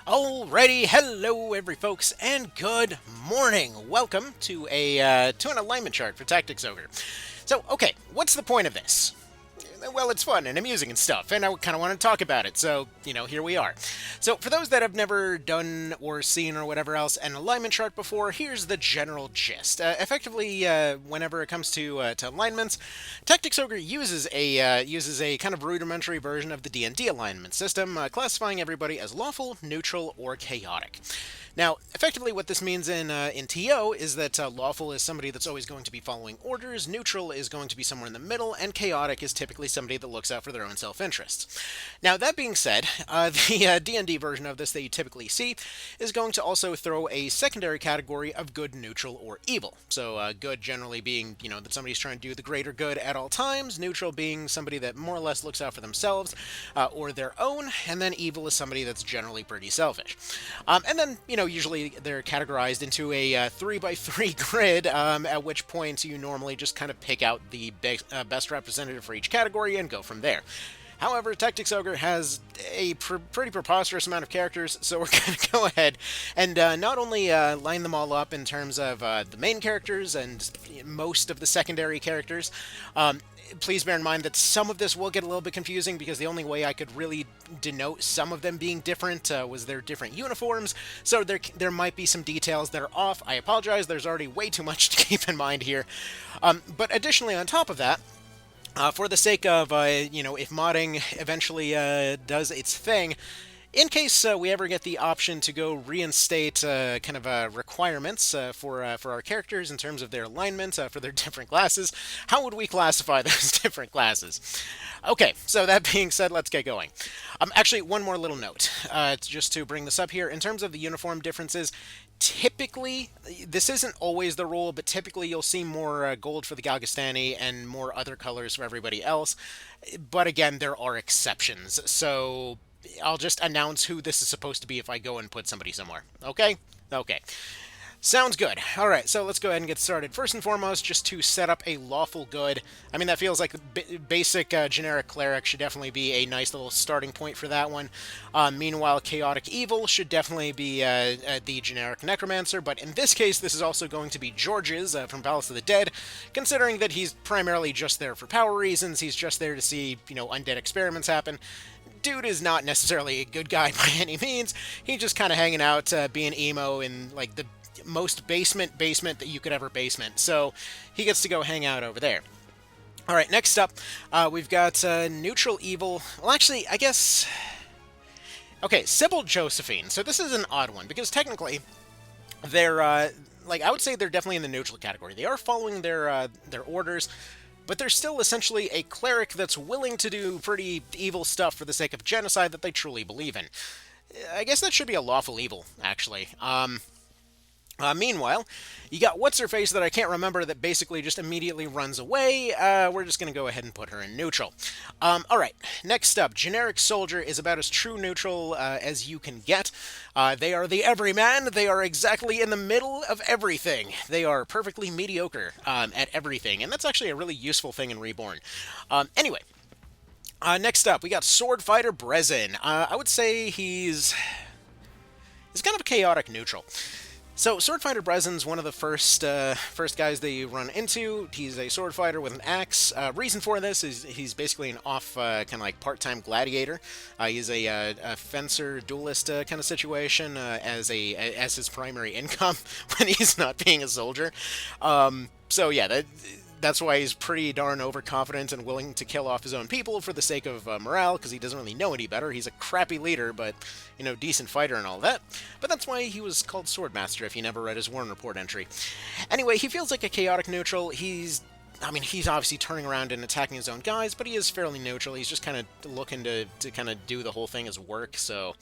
Alrighty, hello every folks, and good morning. Welcome to an alignment chart for Tactics Ogre. So, okay, what's the point of this? Well, it's fun and amusing and stuff, and I kind of want to talk about it, so, here we are. So, for those that have never done or seen or whatever else an alignment chart before, here's the general gist. Effectively, whenever it comes to alignments, Tactics Ogre uses a kind of rudimentary version of the D&D alignment system, classifying everybody as lawful, neutral, or chaotic. Now, effectively, what this means in TO is that lawful is somebody that's always going to be following orders, neutral is going to be somewhere in the middle, and chaotic is typically somebody that looks out for their own self-interests. Now, that being said, the D&D version of this that you typically see is going to also throw a secondary category of good, neutral, or evil. So, good generally being, that somebody's trying to do the greater good at all times, neutral being somebody that more or less looks out for themselves or their own, and then evil is somebody that's generally pretty selfish. And then, usually they're categorized into a 3x3 grid, at which point you normally just kind of pick out the best representative for each category and go from there. However, Tactics Ogre has a pretty preposterous amount of characters, so we're going to go ahead and not only line them all up in terms of the main characters and most of the secondary characters. Please bear in mind that some of this will get a little bit confusing because the only way I could really denote some of them being different was their different uniforms, so there might be some details that are off. I apologize, there's already way too much to keep in mind here. But additionally, on top of that, for the sake of, if modding eventually does its thing, in case we ever get the option to go reinstate requirements for our characters in terms of their alignment for their different classes, how would we classify those different classes? Okay, so that being said, let's get going. Actually, one more little note, just to bring this up here. In terms of the uniform differences, typically, this isn't always the rule, but typically you'll see more gold for the Galgastani and more other colors for everybody else. But again, there are exceptions, so I'll just announce who this is supposed to be if I go and put somebody somewhere. Okay? Okay. Sounds good. All right, so let's go ahead and get started. First and foremost, just to set up a lawful good. I mean, that feels like the basic generic cleric should definitely be a nice little starting point for that one. Meanwhile, chaotic evil should definitely be the generic necromancer, but in this case, this is also going to be George's from Palace of the Dead, considering that he's primarily just there for power reasons. He's just there to see, undead experiments happen. Dude is not necessarily a good guy by any means. He's just kind of hanging out, being emo in like the most basement that you could ever basement. So he gets to go hang out over there. All right, next up, we've got neutral evil. Well, actually, I guess. Okay, Sybil Josephine. So this is an odd one because technically, they're I would say they're definitely in the neutral category. They are following their orders, but they're still essentially a cleric that's willing to do pretty evil stuff for the sake of genocide that they truly believe in. I guess that should be a lawful evil, actually. Meanwhile, you got What's-Her-Face that I can't remember that basically just immediately runs away. We're just going to go ahead and put her in neutral. Alright, next up, Generic Soldier is about as true neutral as you can get. They are the everyman. They are exactly in the middle of everything. They are perfectly mediocre at everything, and that's actually a really useful thing in Reborn. Anyway, next up, we got Swordfighter Brezen. I would say he's kind of a chaotic neutral. So, Swordfighter Brezen's one of the first guys that you run into. He's a sword fighter with an axe. Reason for this is he's basically an off, kind of like part-time gladiator. He's a fencer duelist kind of situation as his primary income when he's not being a soldier. So yeah, that's why he's pretty darn overconfident and willing to kill off his own people for the sake of morale, because he doesn't really know any better. He's a crappy leader, but, decent fighter and all that. But that's why he was called Swordmaster, if you never read his Warren Report entry. Anyway, he feels like a chaotic neutral. He's obviously turning around and attacking his own guys, but he is fairly neutral. He's just kind of looking to kind of do the whole thing as work, so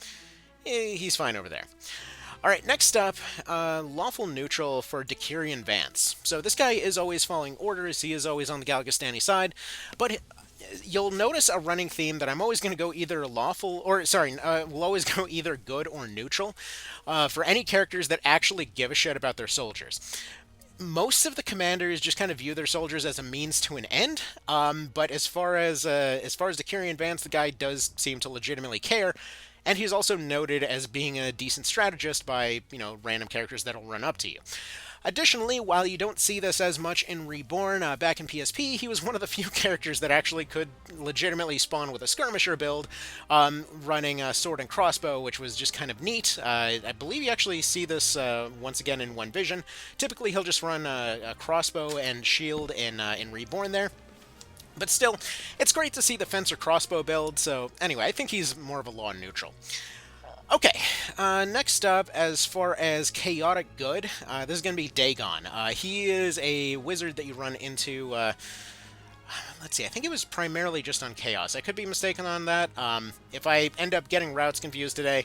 he's fine over there. Alright, next up, lawful neutral for Decurion Vance. So this guy is always following orders, he is always on the Galgastani side, but you'll notice a running theme that I'm always going to go either we'll always go either good or neutral for any characters that actually give a shit about their soldiers. Most of the commanders just kind of view their soldiers as a means to an end, but as far as Decurion Vance, the guy does seem to legitimately care. and he's also noted as being a decent strategist by, random characters that'll run up to you. Additionally, while you don't see this as much in Reborn, back in PSP, he was one of the few characters that actually could legitimately spawn with a skirmisher build, running a sword and crossbow, which was just kind of neat. I believe you actually see this once again in One Vision. Typically, he'll just run a crossbow and shield in Reborn there. But still, it's great to see the fencer crossbow build, so anyway, I think he's more of a law neutral. Okay, next up, as far as chaotic good, this is going to be Dagon. He is a wizard that you run into, let's see, I think it was primarily just on Chaos. I could be mistaken on that. If I end up getting routes confused today,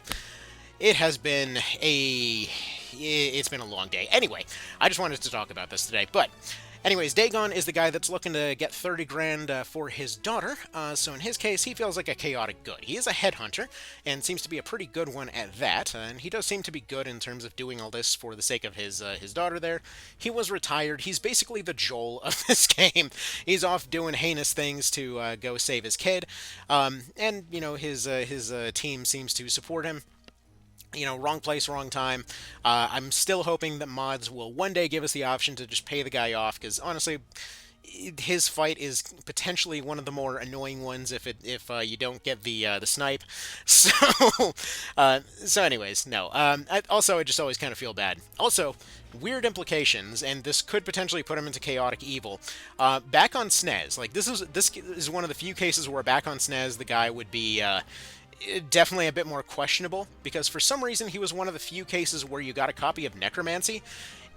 it's been a long day. Anyway, I just wanted to talk about this today, but anyways, Dagon is the guy that's looking to get 30 grand for his daughter, so in his case, he feels like a chaotic good. He is a headhunter, and seems to be a pretty good one at that, and he does seem to be good in terms of doing all this for the sake of his daughter there. He was retired. He's basically the Joel of this game. He's off doing heinous things to go save his kid, and, his team seems to support him. Wrong place, wrong time. I'm still hoping that mods will one day give us the option to just pay the guy off, because honestly, his fight is potentially one of the more annoying ones if you don't get the snipe. So anyways, no. I just always kind of feel bad. Also, weird implications, and this could potentially put him into chaotic evil. Back on SNES, like this is one of the few cases where back on SNES the guy would be definitely a bit more questionable, because for some reason he was one of the few cases where you got a copy of Necromancy,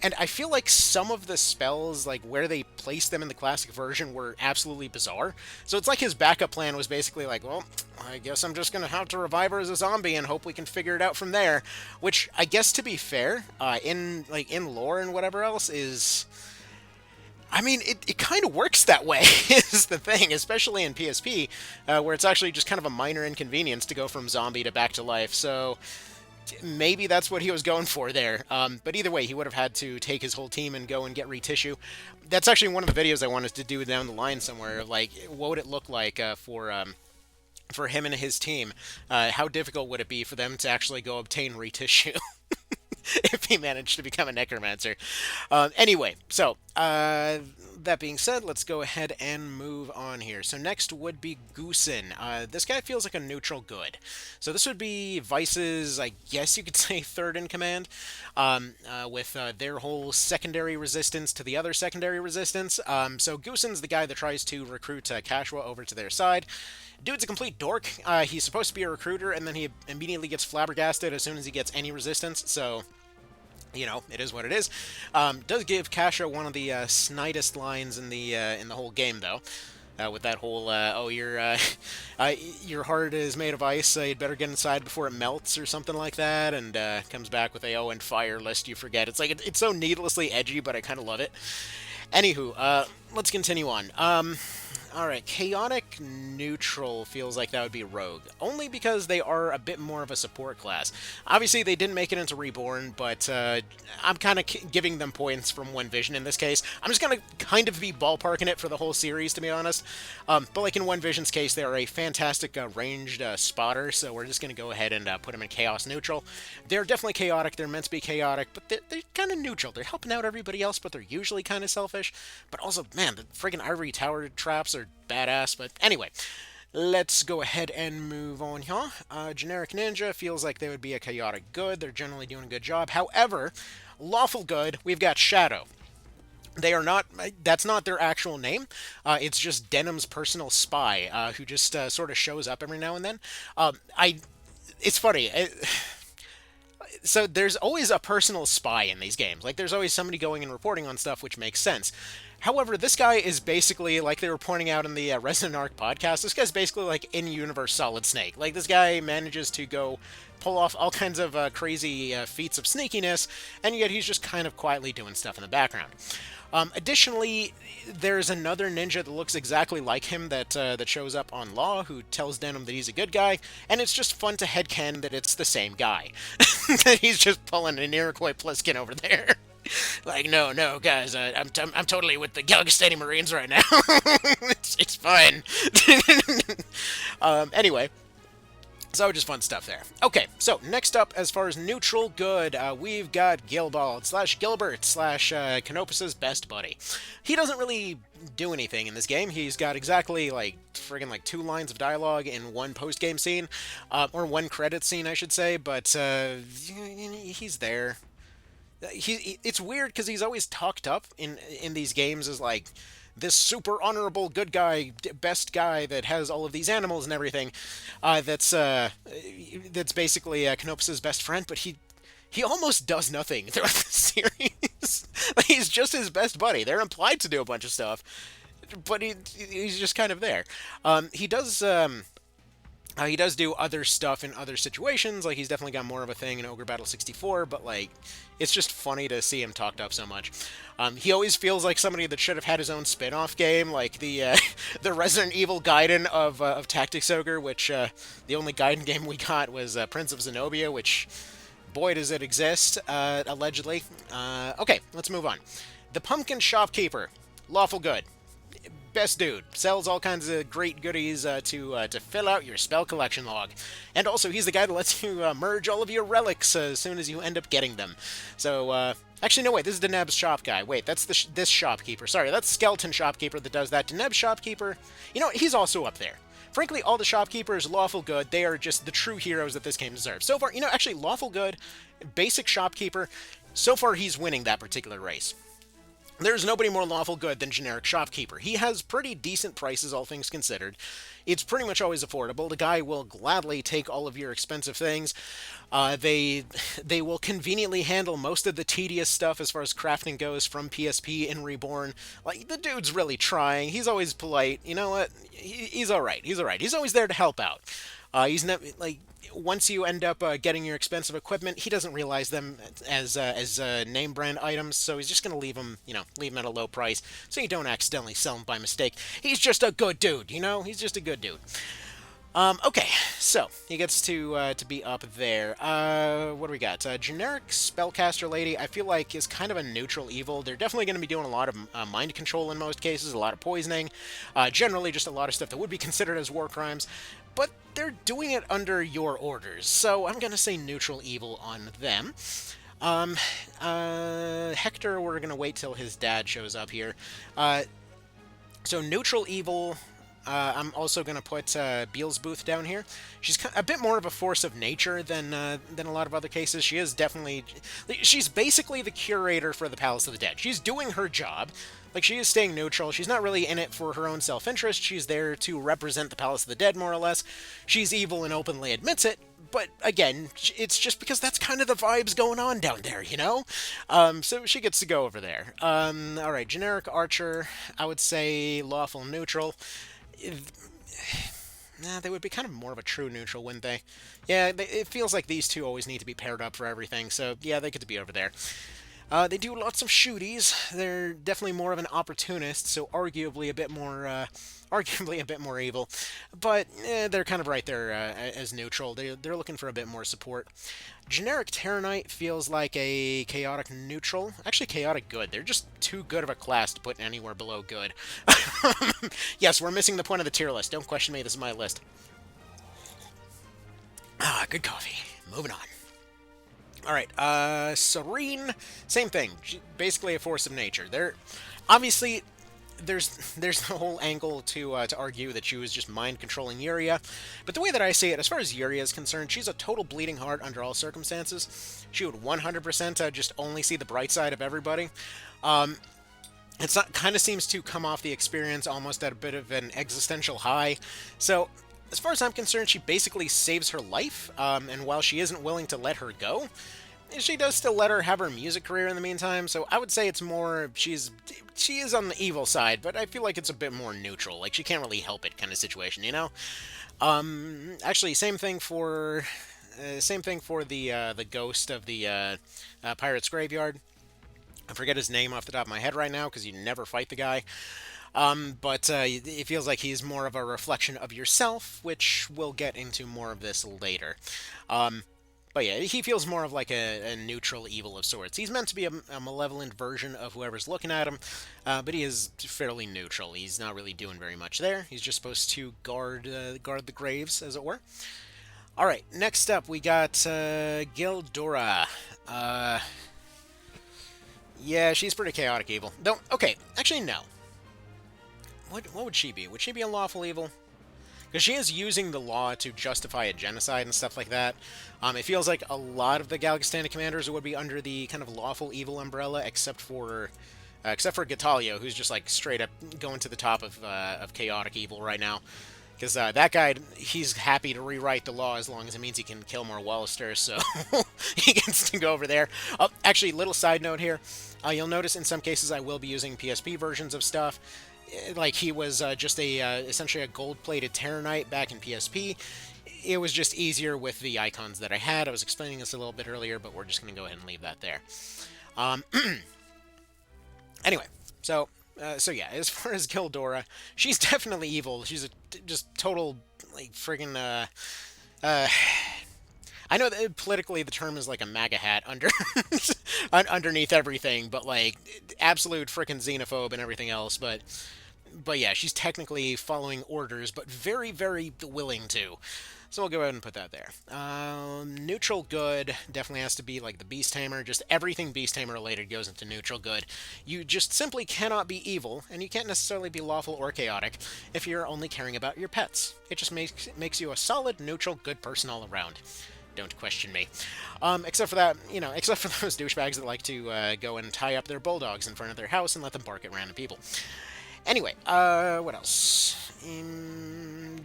and I feel like some of the spells, like where they placed them in the classic version, were absolutely bizarre. So it's like his backup plan was basically like, well, I guess I'm just gonna have to revive her as a zombie and hope we can figure it out from there. Which I guess, to be fair, in lore and whatever else, is, I mean, it kind of works that way, is the thing, especially in PSP, where it's actually just kind of a minor inconvenience to go from zombie to back to life, so maybe that's what he was going for there. But either way, he would have had to take his whole team and go and get retissue. That's actually one of the videos I wanted to do down the line somewhere, like, what would it look like for him and his team? How difficult would it be for them to actually go obtain retissue? If he managed to become a Necromancer. Anyway, so, that being said, let's go ahead and move on here. So next would be Goosen. This guy feels like a neutral good. So this would be Vice's, I guess you could say, third in command, with their whole secondary resistance to the other secondary resistance. So Goosen's the guy that tries to recruit Kashua over to their side. Dude's a complete dork. He's supposed to be a recruiter, and then he immediately gets flabbergasted as soon as he gets any resistance, so it is what it is. Does give Kasha one of the snidest lines in the whole game, though. With that whole, your heart is made of ice, you'd better get inside before it melts, or something like that, and comes back with and fire lest you forget. It's like, it's so needlessly edgy, but I kind of love it. Anywho, let's continue on. Alright, chaotic neutral feels like that would be rogue, only because they are a bit more of a support class. Obviously, they didn't make it into Reborn, but I'm kind of giving them points from One Vision in this case. I'm just going to kind of be ballparking it for the whole series, to be honest. But like in One Vision's case, they are a fantastic ranged spotter, so we're just going to go ahead and put them in chaos neutral. They're definitely chaotic, they're meant to be chaotic, but they're kind of neutral. They're helping out everybody else, but they're usually kind of selfish. But also, man, the friggin' ivory tower traps are badass. But anyway, let's go ahead and move on here. Generic ninja feels like they would be a chaotic good. They're generally doing a good job. However, lawful good, we've got Shadow. They are not, that's not their actual name. It's just Denham's personal spy, who just sort of shows up every now and then. It's funny. So there's always a personal spy in these games. Like, there's always somebody going and reporting on stuff, which makes sense. However, this guy is basically, like they were pointing out in the Resident Arc podcast, this guy's basically like in-universe Solid Snake. Like, this guy manages to go pull off all kinds of crazy feats of sneakiness, and yet he's just kind of quietly doing stuff in the background. Additionally, there's another ninja that looks exactly like him that shows up on Law, who tells Denham that he's a good guy, and it's just fun to headcanon that it's the same guy. That he's just pulling an Iroquois Pliskin over there. Like, no, guys, I'm totally with the Galgastani Marines right now. it's fine. Anyway, So just fun stuff there. Okay, so next up, as far as neutral good, we've got Gilbald / Gilbert / Canopus's best buddy. He doesn't really do anything in this game. He's got exactly like friggin' like 2 lines of dialogue in one post-game scene, or one credit scene, I should say. But he's there. It's weird because he's always talked up in these games as like this super honorable good guy, best guy that has all of these animals and everything. That's basically Canopus's best friend, but he almost does nothing throughout the series. He's just his best buddy. They're implied to do a bunch of stuff, but he's just kind of there. He does. He does do other stuff in other situations, like he's definitely got more of a thing in Ogre Battle 64, but like, it's just funny to see him talked up so much. He always feels like somebody that should have had his own spin-off game, like the the Resident Evil Gaiden of Tactics Ogre, which the only Gaiden game we got was Prince of Zenobia, which, boy does it exist, allegedly. Okay, let's move on. The Pumpkin Shopkeeper, lawful good. Best dude. Sells all kinds of great goodies to fill out your spell collection log. And also, he's the guy that lets you merge all of your relics as soon as you end up getting them. So, actually, no, wait, this is Deneb's shop guy. Wait, that's this shopkeeper. Sorry, that's Skeleton Shopkeeper that does that. Deneb's shopkeeper, you know, he's also up there. Frankly, all the shopkeepers, lawful good, they are just the true heroes that this game deserves. So far, you know, actually, lawful good, basic shopkeeper, so far he's winning that particular race. There's nobody more lawful good than generic shopkeeper. He has pretty decent prices, all things considered. It's pretty much always affordable. The guy will gladly take all of your expensive things. They will conveniently handle most of the tedious stuff as far as crafting goes from PSP in Reborn. Like, the dude's really trying. He's always polite. You know what? He's alright. He's alright. He's always there to help out. He's never, like, once you end up getting your expensive equipment, he doesn't realize them as name brand items, so he's just gonna leave them, you know, leave them at a low price, so you don't accidentally sell them by mistake. He's just a good dude, you know. He's just a good dude. Okay, so he gets to be up there. What do we got? Generic spellcaster lady, I feel like is kind of a neutral evil. They're definitely going to be doing a lot of mind control in most cases, a lot of poisoning, generally just a lot of stuff that would be considered as war crimes, but they're doing it under your orders, so I'm going to say neutral evil on them. Hector, we're going to wait till his dad shows up here. So neutral evil. I'm also going to put Beelzebooth down here. She's a bit more of a force of nature than a lot of other cases. She is definitely... She's basically the curator for the Palace of the Dead. She's doing her job. Like, she is staying neutral. She's not really in it for her own self-interest. She's there to represent the Palace of the Dead, more or less. She's evil and openly admits it. But, again, it's just because that's kind of the vibes going on down there, you know? So she gets to go over there. Alright, generic archer. I would say lawful neutral. Nah, they would be kind of more of a true neutral, wouldn't they? Yeah, it feels like these two always need to be paired up for everything, so yeah, they get to be over there. They do lots of shooties. They're definitely more of an opportunist, so arguably a bit more evil. But they're kind of right there as neutral. They're looking for a bit more support. Generic Terranite feels like a chaotic neutral. Actually, chaotic good. They're just too good of a class to put anywhere below good. Yes, we're missing the point of the tier list. Don't question me. This is my list. Ah, good coffee. Moving on. Alright, Serene, same thing. Basically a force of nature. Obviously, there's the whole angle to argue that she was just mind-controlling Yuria, but the way that I see it, as far as Yuria is concerned, she's a total bleeding heart under all circumstances. She would 100% just only see the bright side of everybody. It's not, kind of seems to come off the experience almost at a bit of an existential high, so... As far as I'm concerned, she basically saves her life, and while she isn't willing to let her go, she does still let her have her music career in the meantime, so I would say it's more, she is on the evil side, but I feel like it's a bit more neutral, like she can't really help it kind of situation, you know? Actually, same thing for the ghost of the Pirate's Graveyard. I forget his name off the top of my head right now, because you never fight the guy. But it feels like he's more of a reflection of yourself, which we'll get into more of this later. But yeah, he feels more of like a neutral evil of sorts. He's meant to be a malevolent version of whoever's looking at him, but he is fairly neutral. He's not really doing very much there. He's just supposed to guard the graves, as it were. Alright, next up we got Gildora. Uh, yeah, she's pretty chaotic evil. Don't. Okay, actually, no. What would she be? Would she be a lawful evil? Because she is using the law to justify a genocide and stuff like that. It feels like a lot of the Galgastanic commanders would be under the kind of lawful evil umbrella, except for Gatalio, who's just like straight up going to the top of chaotic evil right now. Because that guy, he's happy to rewrite the law as long as it means he can kill more Wallisters, so he gets to go over there. Actually, little side note here. You'll notice in some cases I will be using PSP versions of stuff. Like, he was just essentially a gold-plated Terror Knight back in PSP. It was just easier with the icons that I had. I was explaining this a little bit earlier, but we're just going to go ahead and leave that there. Anyway, so yeah, as far as Gildora, she's definitely evil. She's just total, like, friggin', I know that politically the term is like a MAGA hat underneath everything, but, like, absolute frickin' xenophobe and everything else, but yeah, she's technically following orders, but very, very willing to. So we'll go ahead and put that there. Neutral good definitely has to be like the Beast Tamer. Just everything Beast Tamer related goes into neutral good. You just simply cannot be evil, and you can't necessarily be lawful or chaotic if you're only caring about your pets. It just makes you a solid, neutral, good person all around. Don't question me. Except for that, except for those douchebags that like to go and tie up their bulldogs in front of their house and let them bark at random people. Anyway, what else?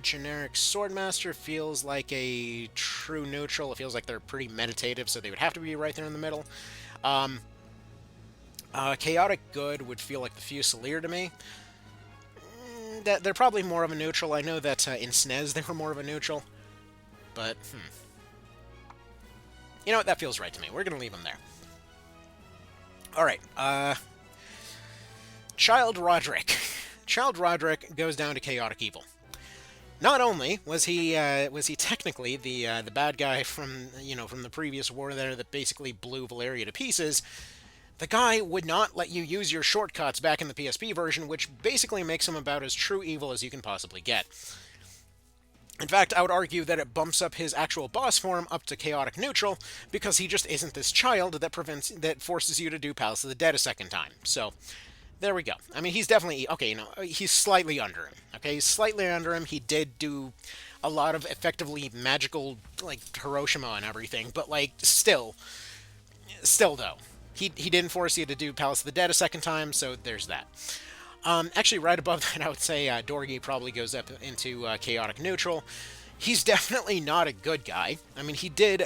Generic Swordmaster feels like a true neutral. It feels like they're pretty meditative, so they would have to be right there in the middle. Chaotic Good would feel like the Fusilier to me. They're probably more of a neutral. I know that in SNES they were more of a neutral, but you know what? That feels right to me. We're going to leave them there. Alright, Child Roderick. Child Roderick goes down to chaotic evil. Not only was he technically the bad guy from the previous war there that basically blew Valeria to pieces, the guy would not let you use your shortcuts back in the PSP version, which basically makes him about as true evil as you can possibly get. In fact, I would argue that it bumps up his actual boss form up to chaotic neutral because he just isn't this child that forces you to do Palace of the Dead a second time. So there we go. I mean, he's definitely... Okay, he's slightly under him. Okay, he's slightly under him. He did do a lot of effectively magical, like, Hiroshima and everything, but, like, still, though. He didn't force you to do Palace of the Dead a second time, so there's that. Actually, right above that, I would say Dorgi probably goes up into chaotic neutral. He's definitely not a good guy. I mean, he did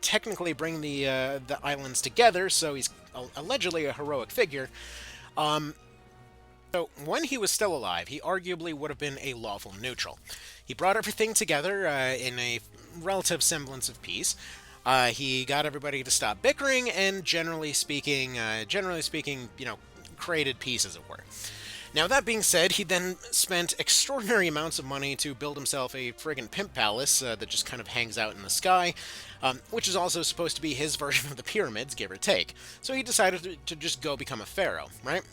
technically bring the islands together, so he's allegedly a heroic figure. So when he was still alive, he arguably would have been a lawful neutral. He brought everything together in a relative semblance of peace. He got everybody to stop bickering, and generally speaking, created peace, as it were. Now, that being said, he then spent extraordinary amounts of money to build himself a friggin' pimp palace that just kind of hangs out in the sky, which is also supposed to be his version of the pyramids, give or take. So he decided to just go become a pharaoh, right?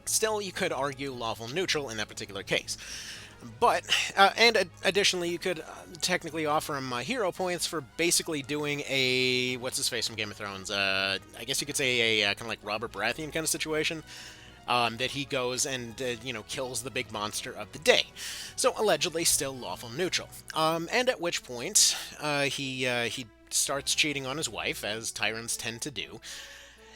Still, you could argue lawful neutral in that particular case. But, and additionally, you could technically offer him hero points for basically doing a, what's-his-face from Game of Thrones, I guess you could say a kind of like Robert Baratheon kind of situation. That he goes and, kills the big monster of the day. So, allegedly, still lawful neutral. And at which point, he starts cheating on his wife, as tyrants tend to do.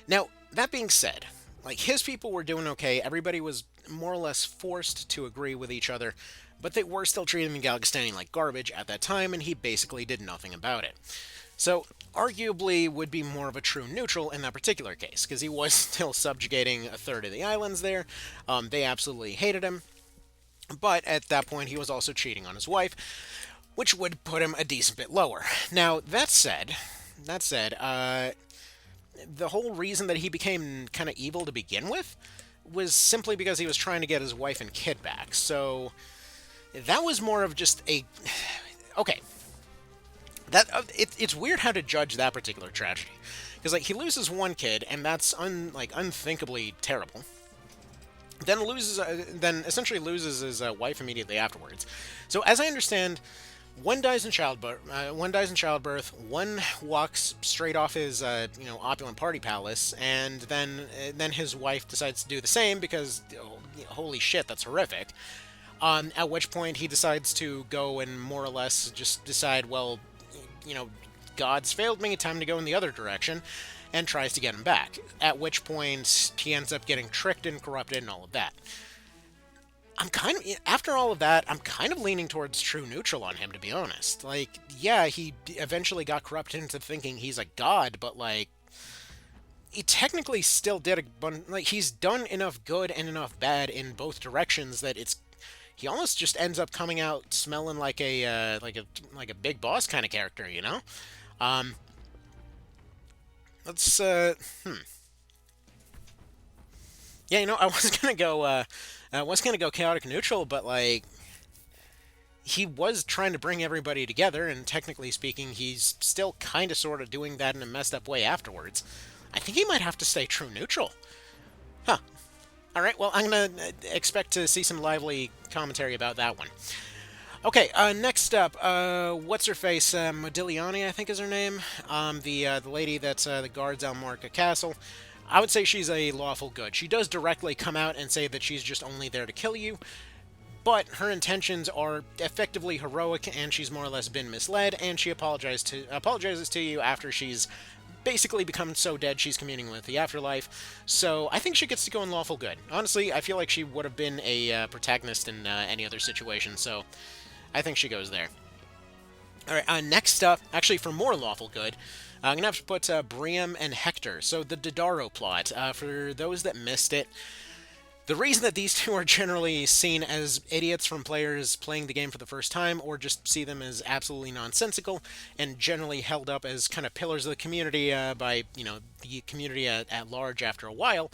Now, that being said, like, his people were doing okay, everybody was more or less forced to agree with each other, but they were still treating the Galgastani like garbage at that time, and he basically did nothing about it. So, arguably would be more of a true neutral in that particular case, because he was still subjugating a third of the islands there. They absolutely hated him, but at that point he was also cheating on his wife, which would put him a decent bit lower. Now, that said, the whole reason that he became kind of evil to begin with was simply because he was trying to get his wife and kid back. So that was more of just a... Okay. It's weird how to judge that particular tragedy. Because, like, he loses one kid, and that's, unthinkably terrible. Then essentially loses his wife immediately afterwards. So, as I understand, One dies in childbirth. One dies in childbirth. One walks straight off his, opulent party palace, and then his wife decides to do the same because, holy shit, that's horrific. At which point he decides to go and more or less just decide, well, you know, God's failed me. Time to go in the other direction, and tries to get him back. At which point he ends up getting tricked and corrupted and all of that. I'm kind of, after all of that, I'm kind of leaning towards true neutral on him, to be honest. Like, yeah, he eventually got corrupted into thinking he's a god, but like, he technically still did like, he's done enough good and enough bad in both directions that he almost just ends up coming out smelling like a big boss kind of character, you know. Um, let's Yeah, I was gonna go. I was gonna go chaotic neutral, but like he was trying to bring everybody together, and technically speaking, he's still kind of sort of doing that in a messed up way afterwards. I think he might have to stay true neutral. Huh. All right. Well, I'm gonna expect to see some lively commentary about that one. Okay. Next up, what's her face? Modigliani, I think is her name. The lady that's the guards Almarca Castle. I would say she's a lawful good. She does directly come out and say that she's just only there to kill you, but her intentions are effectively heroic, and she's more or less been misled, and she apologizes to you after she's basically become so dead she's communing with the afterlife. So I think she gets to go in lawful good. Honestly, I feel like she would have been a protagonist in any other situation, so I think she goes there. Alright, next up, actually for more lawful good, I'm going to have to put Briam and Hector. So the Dodaro plot, for those that missed it, the reason that these two are generally seen as idiots from players playing the game for the first time, or just see them as absolutely nonsensical, and generally held up as kind of pillars of the community by, the community at large after a while,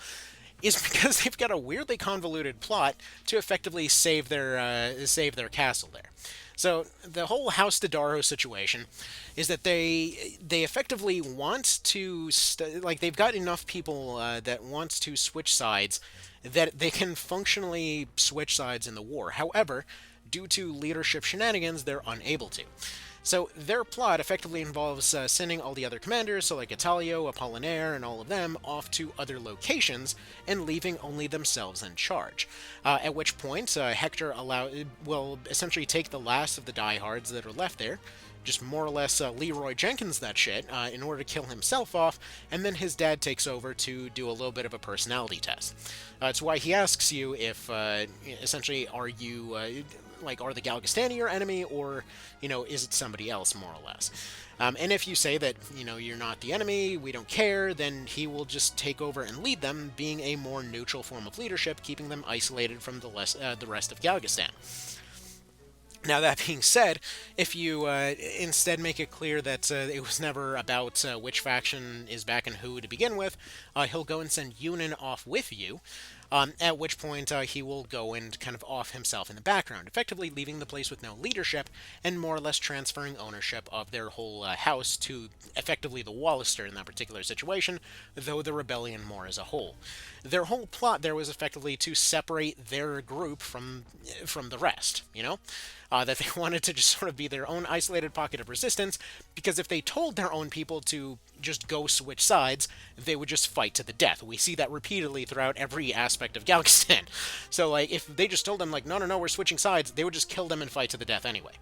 is because they've got a weirdly convoluted plot to effectively save their castle there. So the whole House Dodaro situation is that they effectively want to they've got enough people that wants to switch sides that they can functionally switch sides in the war. However, due to leadership shenanigans, they're unable to. So their plot effectively involves sending all the other commanders, so like Italio, Apollinaire, and all of them, off to other locations and leaving only themselves in charge. At which point, Hector will essentially take the last of the diehards that are left there, just more or less Leroy Jenkins that shit, in order to kill himself off, and then his dad takes over to do a little bit of a personality test. It's why he asks you if, essentially, are you... are the Galgastani your enemy, or, is it somebody else, more or less? And if you say that, you're not the enemy, we don't care, then he will just take over and lead them, being a more neutral form of leadership, keeping them isolated from the rest of Galgastan. Now, that being said, if you instead make it clear that it was never about which faction is backing who to begin with, he'll go and send Yunin off with you, at which point he will go and kind of off himself in the background, effectively leaving the place with no leadership and more or less transferring ownership of their whole house to effectively the Wallister in that particular situation, though the rebellion more as a whole. Their whole plot there was effectively to separate their group from the rest, that they wanted to just sort of be their own isolated pocket of resistance, because if they told their own people to just go switch sides, they would just fight to the death. We see that repeatedly throughout every aspect of Galgastan. So, if they just told them, no, we're switching sides, they would just kill them and fight to the death anyway.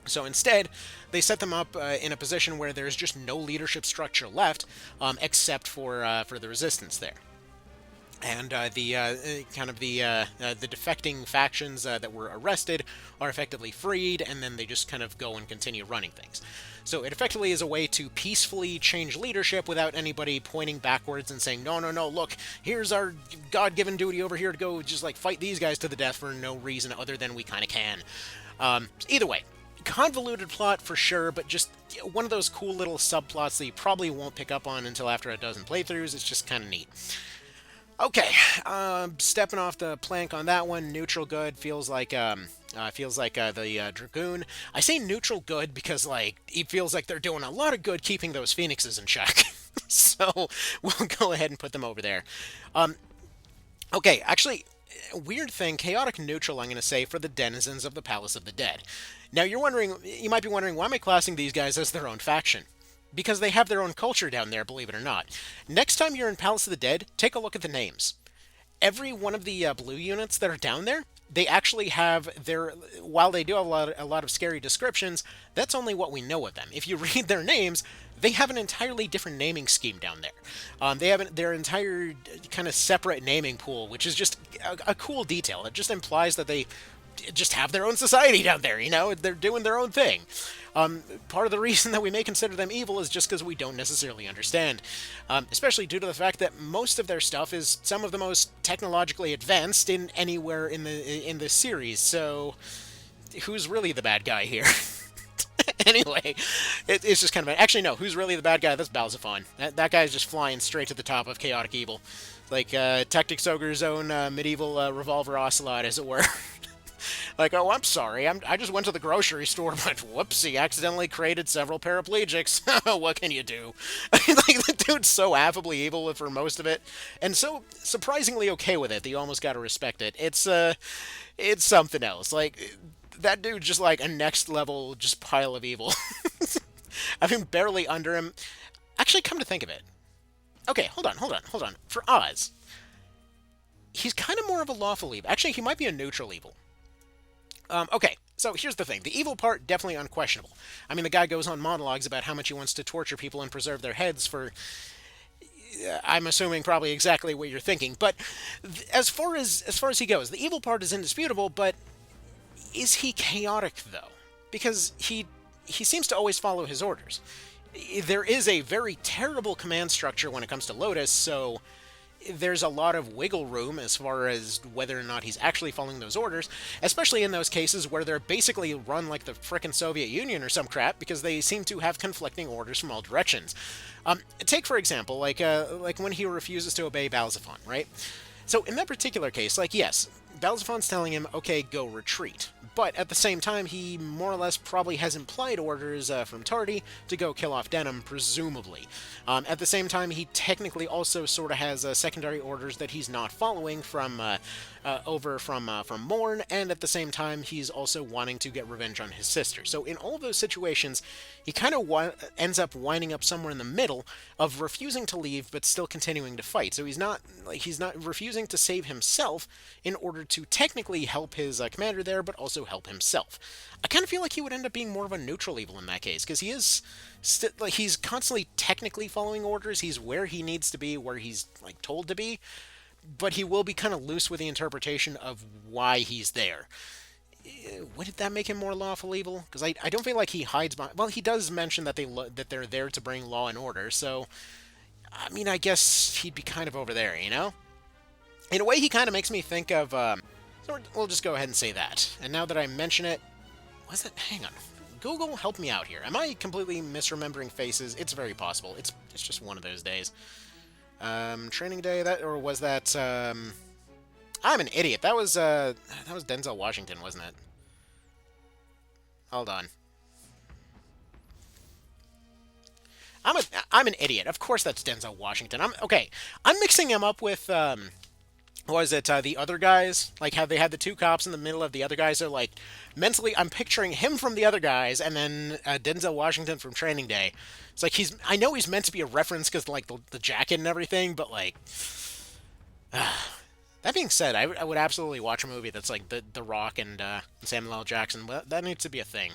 So instead, they set them up in a position where there's just no leadership structure left, except for the resistance there. And the defecting factions that were arrested are effectively freed, and then they just kind of go and continue running things. So it effectively is a way to peacefully change leadership without anybody pointing backwards and saying, no, look, here's our God-given duty over here to go just fight these guys to the death for no reason other than we kind of can. Either way, convoluted plot for sure, but just one of those cool little subplots that you probably won't pick up on until after a dozen playthroughs. It's just kind of neat. Okay, stepping off the plank on that one. Neutral good feels like the Dragoon. I say neutral good because it feels like they're doing a lot of good keeping those Phoenixes in check. So we'll go ahead and put them over there. Okay, actually, weird thing, chaotic neutral, I'm going to say, for the denizens of the Palace of the Dead. Now, you might be wondering, why am I classing these guys as their own faction? Because they have their own culture down there, believe it or not. Next time you're in Palace of the Dead, take a look at the names. Every one of the blue units that are down there, they actually have their. While they do have a lot of scary descriptions, that's only what we know of them. If you read their names, they have an entirely different naming scheme down there. They have their entire kind of separate naming pool, which is just a cool detail. It just implies that they just have their own society down there. They're doing their own thing. Part of the reason that we may consider them evil is just because we don't necessarily understand, especially due to the fact that most of their stuff is some of the most technologically advanced in anywhere in the series. So, who's really the bad guy here? Anyway, it's just kind of actually no. Who's really the bad guy? That's Balzaphon. That guy's just flying straight to the top of chaotic evil, like Tactics Ogre's own medieval revolver ocelot, as it were. Like, oh, I'm sorry, I just went to the grocery store, but whoopsie, accidentally created several paraplegics. What can you do? Like, the dude's so affably evil for most of it, and so surprisingly okay with it that you almost gotta respect it. It's something else. Like, that dude's just like a next level just pile of evil. I mean, barely under him. Actually, come to think of it. Okay, hold on. For Oz, he's kind of more of a lawful evil. Actually, he might be a neutral evil. Okay, so here's the thing. The evil part, definitely unquestionable. I mean, the guy goes on monologues about how much he wants to torture people and preserve their heads for, I'm assuming, probably exactly what you're thinking. But as far as he goes, the evil part is indisputable, but is he chaotic, though? Because he seems to always follow his orders. There is a very terrible command structure when it comes to Lotus, so there's a lot of wiggle room as far as whether or not he's actually following those orders, especially in those cases where they're basically run like the frickin' Soviet Union or some crap, because they seem to have conflicting orders from all directions. Take, for example, like when he refuses to obey Balzaphon, right? So in that particular case, like, yes, Balzaphon's telling him, okay, go retreat. But at the same time, he more or less probably has implied orders from Tardy to go kill off Denim, presumably. At the same time, he technically also sort of has secondary orders that he's not following from from Morn, and at the same time, he's also wanting to get revenge on his sister. So in all of those situations, he kind of ends up winding up somewhere in the middle of refusing to leave but still continuing to fight. So he's not refusing to save himself in order to technically help his commander there, but also help himself. I kind of feel like he would end up being more of a neutral evil in that case, because he is he's constantly technically following orders. He's where he needs to be, where he's like told to be, but he will be kind of loose with the interpretation of why he's there. Would that make him more lawful evil? Because I don't feel like he hides behind. Well, he does mention that they're there to bring law and order. So, I mean, I guess he'd be kind of over there, you know. In a way, he kind of makes me think of. So we'll just go ahead and say that. And now that I mention it, was it? Hang on. Google, help me out here. Am I completely misremembering faces? It's very possible. It's just one of those days. Training day, or was that? I'm an idiot. That was Denzel Washington, wasn't it? Hold on. I'm an idiot. Of course that's Denzel Washington. I'm mixing him up with what was it, the other guys? Like how they had the two cops in the middle of the other guys. So like mentally I'm picturing him from the other guys and then Denzel Washington from Training Day. It's like I know he's meant to be a reference because like the jacket and everything, but like that being said, I would absolutely watch a movie that's like the Rock and Samuel L. Jackson. Well, that needs to be a thing.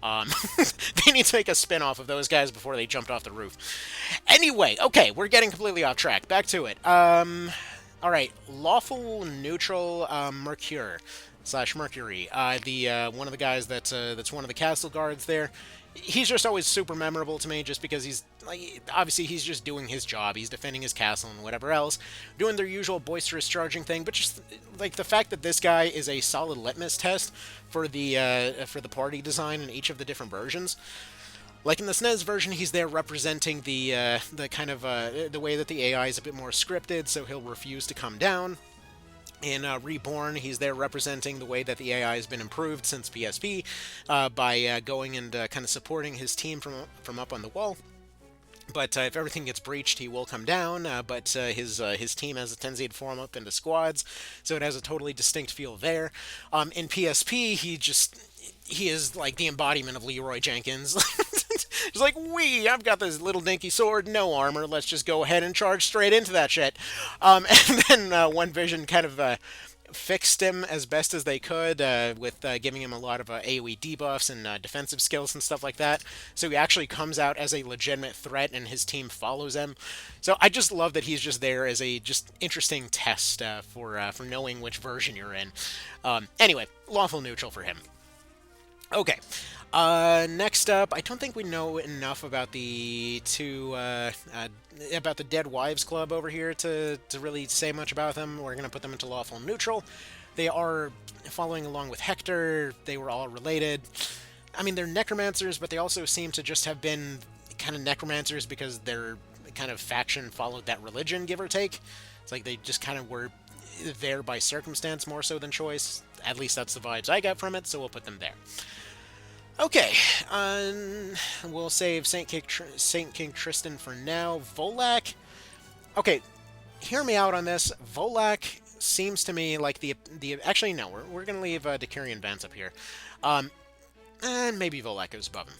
They need to make a spin-off of those guys before they jumped off the roof. Anyway, okay, we're getting completely off track. Back to it. Alright, lawful neutral Mercure / Mercury. The one of the guys that's one of the castle guards there. He's just always super memorable to me just because he's like, obviously he's just doing his job. He's defending his castle and whatever else, doing their usual boisterous charging thing, but just like the fact that this guy is a solid litmus test for the party design in each of the different versions. Like in the SNES version, he's there representing the kind of the way that the AI is a bit more scripted, so he'll refuse to come down. In Reborn, he's there representing the way that the AI has been improved since PSP by going and kind of supporting his team from up on the wall. But if everything gets breached, he will come down. But his team has a tendency to form up into squads, so it has a totally distinct feel there. In PSP, he is like the embodiment of Leroy Jenkins. He's like, I've got this little dinky sword, no armor. Let's just go ahead and charge straight into that shit. And then One Vision kind of fixed him as best as they could with giving him a lot of AoE debuffs and defensive skills and stuff like that. So he actually comes out as a legitimate threat, and his team follows him. So I just love that he's just there as a just interesting test for knowing which version you're in. Anyway, lawful neutral for him. Okay. Next up, I don't think we know enough about the about the Dead Wives Club over here to really say much about them. We're going to put them into lawful neutral. They are following along with Hector. They were all related. I mean, they're necromancers, but they also seem to just have been kind of necromancers because their kind of faction followed that religion, give or take. It's like they just kind of were there by circumstance more so than choice. At least that's the vibes I got from it, so we'll put them there. Okay, we'll save Saint King Tristan for now. Volak. Okay, hear me out on this. Volak seems to me like the actually no, we're gonna leave Decurion Vance up here, and maybe Volak goes above him.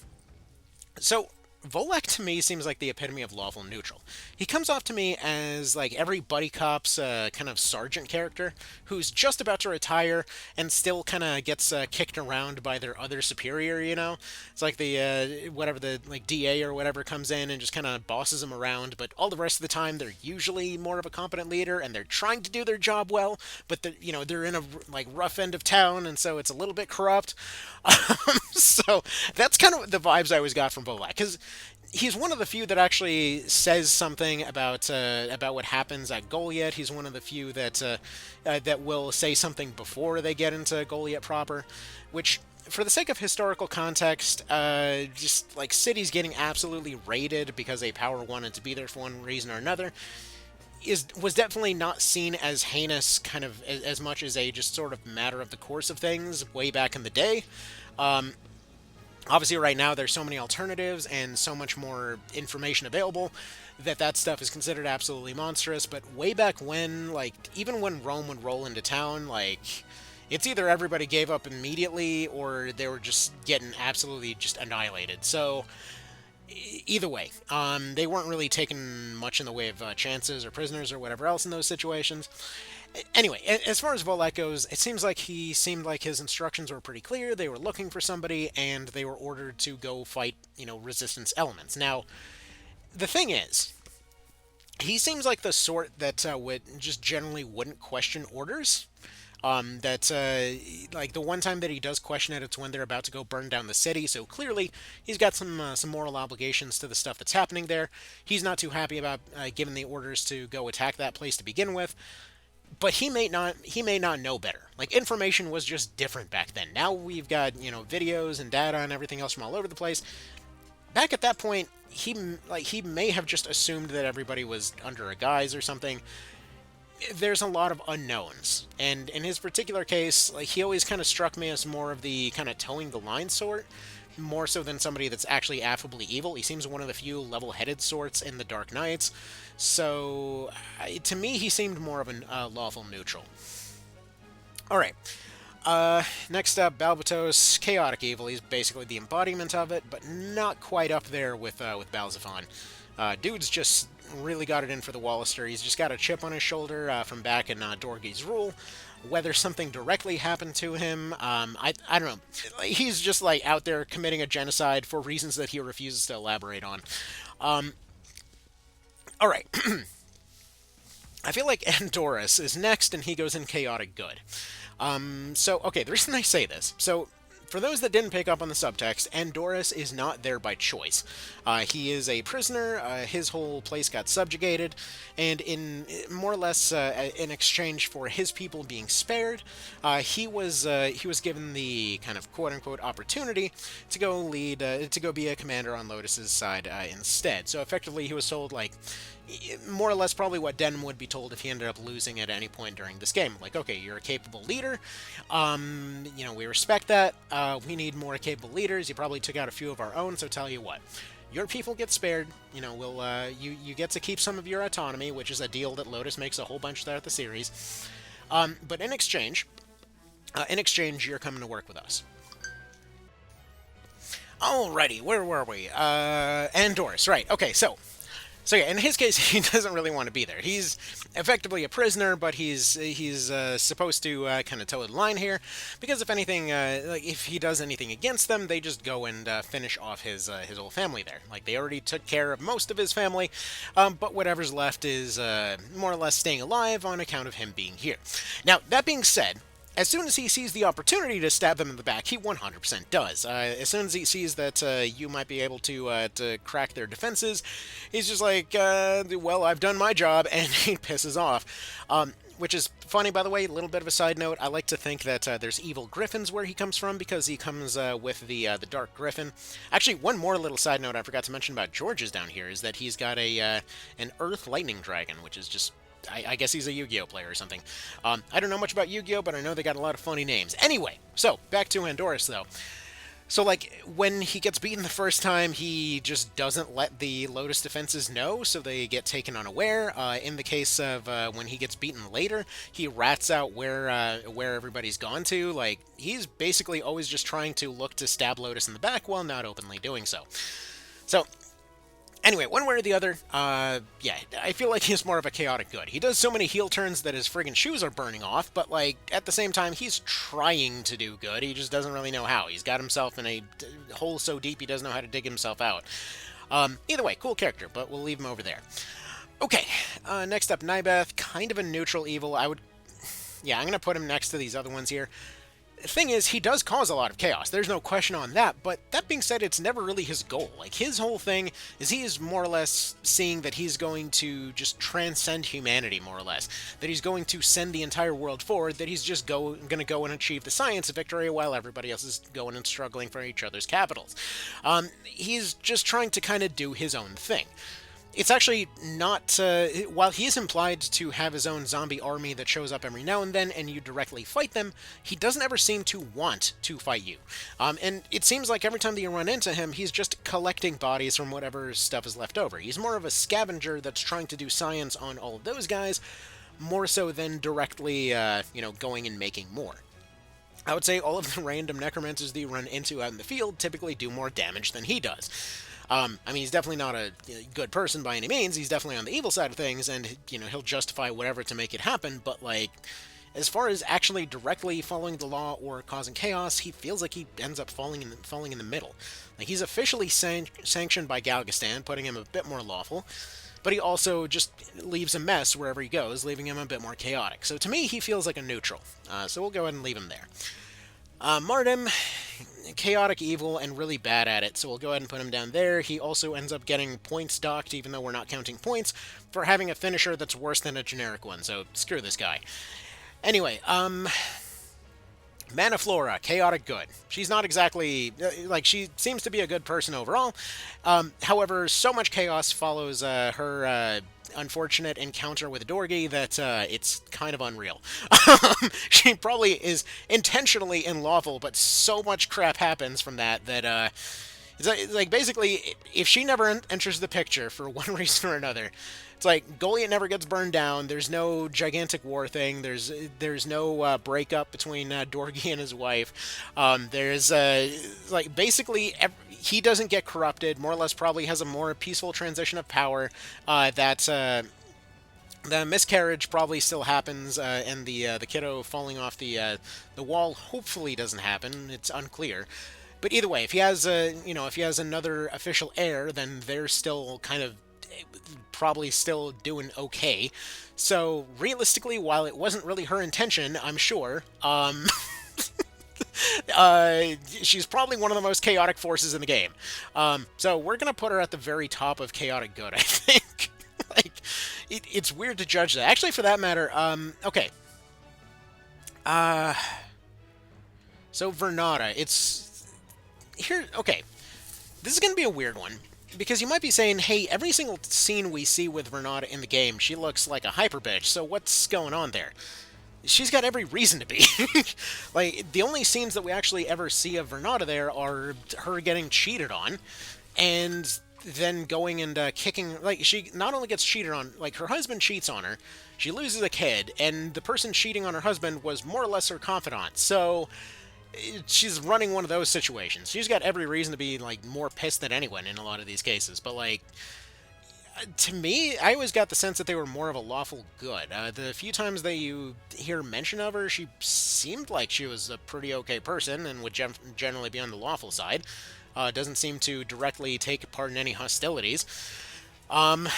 So Volak to me seems like the epitome of lawful neutral. He comes off to me as like every buddy cop's kind of sergeant character who's just about to retire and still kind of gets kicked around by their other superior, you know? It's like the whatever the like DA or whatever comes in and just kind of bosses them around, but all the rest of the time they're usually more of a competent leader and they're trying to do their job well, but they're in a like rough end of town, and so it's a little bit corrupt. So that's kind of the vibes I always got from Volak, because he's one of the few that actually says something about what happens at Goliath. He's one of the few that that will say something before they get into Goliath proper, which, for the sake of historical context, just like cities getting absolutely raided because a power wanted to be there for one reason or another was definitely not seen as heinous, kind of as much as a just sort of matter of the course of things way back in the day. Obviously, right now, there's so many alternatives and so much more information available that stuff is considered absolutely monstrous. But way back when, like, even when Rome would roll into town, like, it's either everybody gave up immediately or they were just getting absolutely just annihilated. So, either way, they weren't really taking much in the way of chances or prisoners or whatever else in those situations. Anyway, as far as Volak goes, it seemed like his instructions were pretty clear. They were looking for somebody, and they were ordered to go fight, resistance elements. Now, the thing is, he seems like the sort that would just generally wouldn't question orders. Like the one time that he does question it, it's when they're about to go burn down the city. So clearly, he's got some moral obligations to the stuff that's happening there. He's not too happy about giving the orders to go attack that place to begin with. But he may not know better. Like, information was just different back then. Now we've got, videos and data and everything else from all over the place. Back at that point, he may have just assumed that everybody was under a guise or something. There's a lot of unknowns. And in his particular case, like, he always kind of struck me as more of the kind of towing the line sort, more so than somebody that's actually affably evil. He seems one of the few level-headed sorts in the Dark Knights. So, to me, he seemed more of a lawful neutral. Alright. Next up, Balbatos, Chaotic Evil. He's basically the embodiment of it, but not quite up there with Balzaphon. Dude's just really got it in for the Wallister. He's just got a chip on his shoulder from back in Dorgi's rule. Whether something directly happened to him, I don't know. He's just, like, out there committing a genocide for reasons that he refuses to elaborate on. Alright. I feel like Andorus is next, and he goes in Chaotic Good. Okay, the reason I say this, for those that didn't pick up on the subtext, Andorus is not there by choice. He is a prisoner, his whole place got subjugated, and in more or less in exchange for his people being spared, he was given the kind of quote-unquote opportunity to go be a commander on Lotus's side instead. So effectively he was told, like, more or less probably what Denham would be told if he ended up losing at any point during this game. Like, okay, you're a capable leader. We respect that. We need more capable leaders. You probably took out a few of our own, so tell you what. your people get spared. You know, we'll you get to keep some of your autonomy, which is a deal that Lotus makes a whole bunch throughout the series. But in exchange, you're coming to work with us. Alrighty, where were we? Andorus, right? Okay, so yeah, in his case, he doesn't really want to be there. He's effectively a prisoner, but he's supposed to kind of toe the line here, because if anything, like if he does anything against them, they just go and finish off his whole family there. Like they already took care of most of his family, but whatever's left is more or less staying alive on account of him being here. Now that being said, as soon as he sees the opportunity to stab them in the back, he 100% does. As soon as he sees that you might be able to crack their defenses, he's just like, well, I've done my job, and he pisses off. Which is funny, by the way, a little bit of a side note. I like to think that there's evil griffins where he comes from, because he comes with the Dark Griffin. Actually, one more little side note I forgot to mention about George's down here is that he's got an Earth Lightning Dragon, which is just... I guess he's a Yu-Gi-Oh player or something. I don't know much about Yu-Gi-Oh, but I know they got a lot of funny names. Anyway, so, back to Andorus, though. So, like, when he gets beaten the first time, he just doesn't let the Lotus defenses know, so they get taken unaware. In the case of when he gets beaten later, he rats out where everybody's gone to. Like, he's basically always just trying to look to stab Lotus in the back while not openly doing so. So... anyway, one way or the other, yeah, I feel like he's more of a chaotic good. He does so many heel turns that his friggin' shoes are burning off, but, like, at the same time, he's trying to do good. He just doesn't really know how. He's got himself in a hole so deep he doesn't know how to dig himself out. Either way, cool character, but we'll leave him over there. Okay, next up, Nybeth, kind of a neutral evil. Yeah, I'm gonna put him next to these other ones here. The thing is, he does cause a lot of chaos. There's no question on that, but that being said, it's never really his goal. Like, his whole thing is he is more or less seeing that he's going to just transcend humanity, more or less. That he's going to send the entire world forward, that he's just going to go and achieve the science of victory while everybody else is going and struggling for each other's capitals. He's just trying to kind of do his own thing. It's actually not, while he is implied to have his own zombie army that shows up every now and then and you directly fight them, he doesn't ever seem to want to fight you. And it seems like every time that you run into him, he's just collecting bodies from whatever stuff is left over. He's more of a scavenger that's trying to do science on all of those guys, more so than directly, going and making more. I would say all of the random necromancers that you run into out in the field typically do more damage than he does. I mean, he's definitely not a good person by any means. He's definitely on the evil side of things, and, he'll justify whatever to make it happen, but, like, as far as actually directly following the law or causing chaos, he feels like he ends up falling in the middle. Like, he's officially sanctioned by Galgastan, putting him a bit more lawful, but he also just leaves a mess wherever he goes, leaving him a bit more chaotic. So to me, he feels like a neutral. So we'll go ahead and leave him there. Mardim, chaotic evil and really bad at it, so we'll go ahead and put him down there. He also ends up getting points docked, even though we're not counting points, for having a finisher that's worse than a generic one, so screw this guy. Anyway, Mana Flora, chaotic good. She's not exactly, she seems to be a good person overall. However, so much chaos follows her unfortunate encounter with Dorgi that it's kind of unreal. She probably is intentionally unlawful, but so much crap happens from that it's like basically, if she never enters the picture for one reason or another, it's like Goliath never gets burned down. There's no gigantic war thing. There's no breakup between Dorgi and his wife. There's basically he doesn't get corrupted. More or less, probably has a more peaceful transition of power. The miscarriage probably still happens, and the kiddo falling off the wall hopefully doesn't happen. It's unclear. But either way, if he has another official heir, then they're still kind of probably still doing okay. So realistically, while it wasn't really her intention, I'm sure, she's probably one of the most chaotic forces in the game. So we're gonna put her at the very top of chaotic good, I think. It's weird to judge that. Actually, for that matter, okay. So Vernata, it's here. Okay, this is gonna be a weird one. Because you might be saying, hey, every single scene we see with Vernata in the game, she looks like a hyper bitch, so what's going on there? She's got every reason to be. The only scenes that we actually ever see of Vernata there are her getting cheated on, and then going and kicking, like, she not only gets cheated on, like, her husband cheats on her, she loses a kid, and the person cheating on her husband was more or less her confidant. So she's running one of those situations. She's got every reason to be, like, more pissed than anyone in a lot of these cases. But, like, to me, I always got the sense that they were more of a lawful good. The few times that you hear mention of her, she seemed like she was a pretty okay person and would generally be on the lawful side. Doesn't seem to directly take part in any hostilities. And